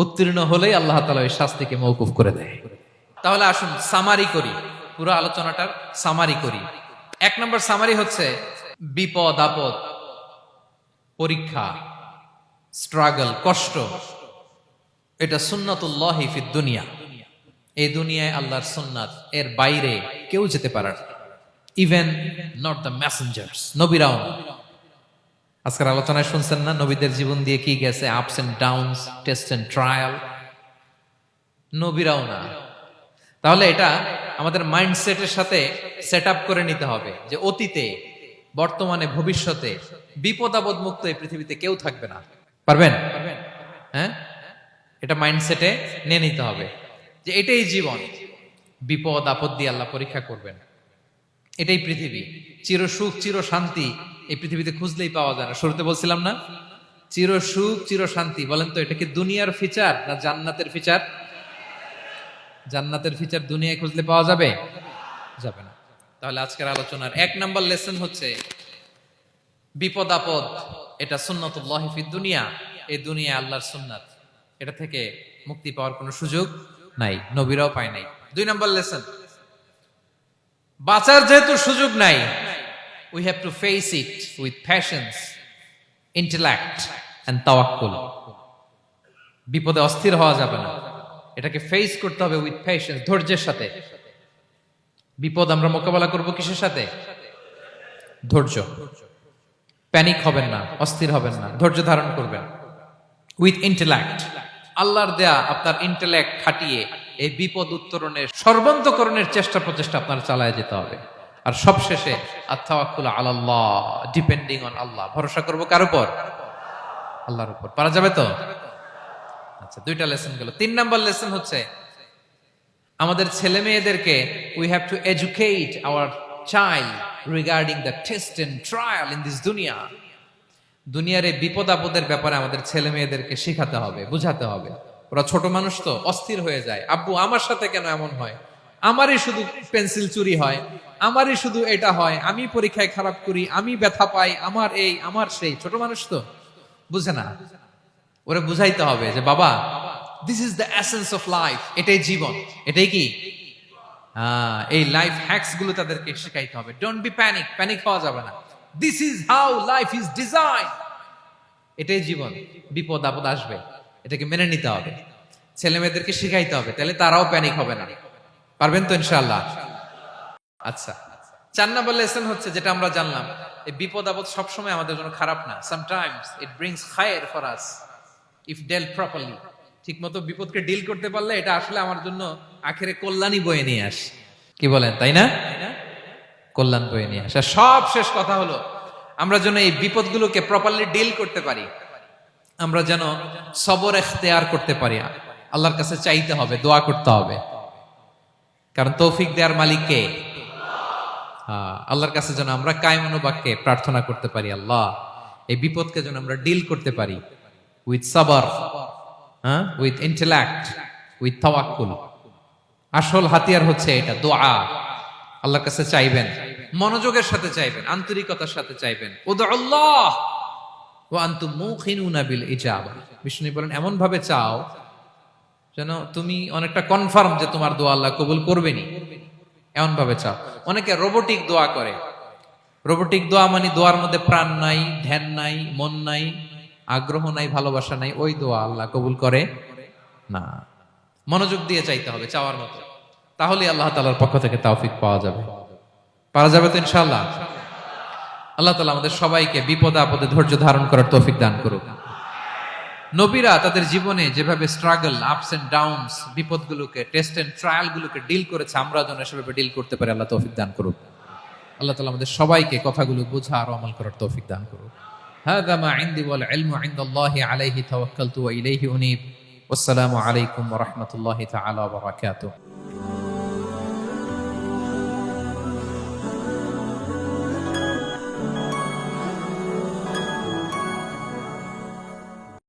উত্তীর্ণ হলেই আল্লাহ তাআলা ওই শাস্তিকে মওকুফ করে দেয়। তাহলে আসুন সামারি করি, পুরো আলোচনাটার সামারি করি। এক নম্বর সামারি হচ্ছে বিপদ আপদ, পরীক্ষা, স্ট্রাগল, কষ্ট, এটা সুন্নাতুল্লাহি ফিদ দুনিয়া। এই দুনিয়ায় আল্লাহর সুন্নাত, এর বাইরে কেউ যেতে পারে না। ইভেন নট দ্য মেসেঞ্জার্স, নবীরাও না। আজকের আলোচনায় শুনছেন না নবীদের জীবন দিয়ে কি গেছে, ups and downs, test and trial, নবীরাও না। তাহলে এটা আমাদের মাইন্ডসেটের সাথে সেট আপ করে নিতে হবে যে অতীতে, বর্তমানে, ভবিষ্যতে বিপদ আপদ মুক্ত এই পৃথিবীতে কেউ থাকবে না। পারবেন? হ্যাঁ, এটা মাইন্ডসেটে নিয়ে নিতে হবে যে এটাই জীবন, বিপদ আপদ দিয়ে আল্লাহ পরীক্ষা করবেন। এটাই পৃথিবী। চির সুখ চির শান্তি এই পৃথিবীতে খুঁজলেই পাওয়া যায় না। শুরুতে বলছিলাম না, চির সুখ চির শান্তি। বলেন তো এটা কি দুনিয়ার ফিচার না জান্নাতের ফিচার? জান্নাতের ফিচার দুনিয়ায় খুঁজলে পাওয়া যাবে? যাবে না। তাহলে আজকের আলোচনার এক নাম্বার লেসন হচ্ছে বিপদ আপদ এটা সুন্নাতুল্লাহি ফিদ দুনিয়া। এই দুনিয়া আল্লাহর সুন্নাত, এটা থেকে মুক্তি পাওয়ার কোনো সুযোগ নাই, নবীরাও পায় নাই। দুই নাম্বার লেসন, বাঁচার যেহেতু সুযোগ নাই, we have to face it with patience, intellect and tawakkul. বিপদে অস্থির হওয়া যাবে না, এটাকে ফেস করতে হবে উইথ পেশেন্স, ধৈর্যের সাথে। বিপদ আমরা মোকাবেলা করব কিসের সাথে? ধৈর্য। প্যানিক হবেন না, অস্থির হবেন না, ধৈর্য ধারণ করবেন। উইথ ইন্টেলেক্ট, আল্লাহর দেয়া আপনার ইন্টেলেক্ট খাটিয়ে এই বিপদ উত্তরণের সর্বান্তকরণের চেষ্টা প্রচেষ্টা আপনার চালায় যেতে হবে। আর সবশেষে আত-তাওয়াক্কুল আলাল্লাহ, ডিপেন্ডিং অন আল্লাহ, ভরসা করব কার উপর? আল্লাহর উপর। পারা যাবে তো? আচ্ছা, দুইটা লেসন গেল। তিন নাম্বার লেসন হচ্ছে আমাদের ছেলে মেয়েদেরকে we have to educate our child regarding the test and trial in this দুনিয়া। দুনিয়ার এই বিপদ আপদের ব্যাপারে আমাদের ছেলে মেয়েদেরকে শেখাতে হবে, বুঝাতে হবে। ওরা ছোট মানুষ তো, অস্থির হয়ে যায়। আব্বু আমার সাথে কেন এমন হয়? আমারই শুধু পেন্সিল চুরি হয়, আমারই শুধু এটা হয়, আমি পরীক্ষায় খারাপ করি, আমি ব্যথা পাই, আমার এই আমার সেই। ছোট মানুষ তো বুঝে না। ওরা বুঝাইতে হবে যে বাবা, this is the essence of life, এটাই জীবন, এটাই কি এই লাইফ হ্যাকস গুলো তাদেরকে শেখাইতে হবে। ডোন্ট বি প্যানিক, প্যানিক হওয়া যাবে না। This is how life is design, এটাই জীবন, বিপদ আপদ আসবে, এটাকে মেনে নিতে হবে, ছেলে মেয়েদেরকে শিখাইতে হবে, তাহলে তারাও প্যানিক হবে না। পারবেন তো ইনশাআল্লাহ? আচ্ছা, 4 নম্বর লেসন হচ্ছে, যেটা আমরা জানলাম, এই বিপদ আপদ সবসময় আমাদের জন্য খারাপ না। সামটাইমস ইট ব্রিংস খায়ের for us if dealt properly. ঠিক মতো বিপদকে ডিল করতে পারলে এটা আসলে আমার জন্য আখেরে কল্যাণই বয়ে নিয়ে আসে। কি বলেন, তাই না? কল্যাণ বয়ে নিয়ে আসে। সব শেষ কথা হলো, আমরা যেন এই বিপদগুলোকে প্রপারলি ডিল করতে পারি, আমরা যেন সবর এখতিয়ার করতে পারি। আল্লাহর কাছে চাইতে হবে, দোয়া করতে হবে, কারণ তৌফিক দেওয়ার মালিক কে? আল্লাহর কাছে যেন আমরা কায়মনোবাক্যে প্রার্থনা করতে পারি, আল্লাহ এই বিপদকে যেন আমরা ডিল করতে পারি উইথ সাবর, উইথ ইন্টেলেক্ট, উইথ তাওয়াক্কুল। আসল হাতিয়ার হচ্ছে এটা, দোয়া। আল্লাহর কাছে চাইবেন, মনোযোগের সাথে চাইবেন, আন্তরিকতার সাথে চাইবেন। উদউল্লাহ ওয়া আনতুম মুকিনুনা বিল ইজাবা। বিষ্ণু বলেন, এমন ভাবে চাও যেন তুমি অনেকটা কনফার্ম যে তোমার দোয়া আল্লাহ কবুল করবেনই, এমন ভাবে চাও। অনেকে রোবোটিক দোয়া করে। রোবোটিক দোয়া মানে দোয়ার মধ্যে প্রাণ নাই, ধ্যান নাই, মন নাই, আগ্রহ নাই, ভালোবাসা নাই, ওই দোয়া আল্লাহ কবুল করে না। মনোযোগ দিয়ে চাইতে হবে চাওয়ার মতো, তাহলে আল্লাহ তাআলার পক্ষ থেকে তৌফিক পাওয়া যাবে। পারা যাবে তো ইনশাআল্লাহ? আল্লাহ তাআলা আমাদের সবাইকে বিপদে আপদে ধৈর্য ধারণ করার তৌফিক দান করুক। নবীরা তাদের জীবনে যেভাবে স্ট্রাগল, আপস এন্ড ডাউনস, বিপদগুলোকে, টেস্ট এন্ড ট্রায়াল গুলোকে ডিল করেছে, আমরা যেন সেভাবে ডিল করতে পারি। আল্লাহ তৌফিক দান করুক। আল্লাহ তাআলা আমাদের সবাইকে কথাগুলো বোঝা আর আমল করার তৌফিক দান করুক। হাযা মা ইনদি ওয়াল ইলমু ইনদাল্লাহি আলাইহি তাওয়াক্কালতু ওয়া ইলাইহি উনীব। ওয়াসসালামু আলাইকুম ওয়া রাহমাতুল্লাহি তাআলা ওয়া বারাকাতুহু।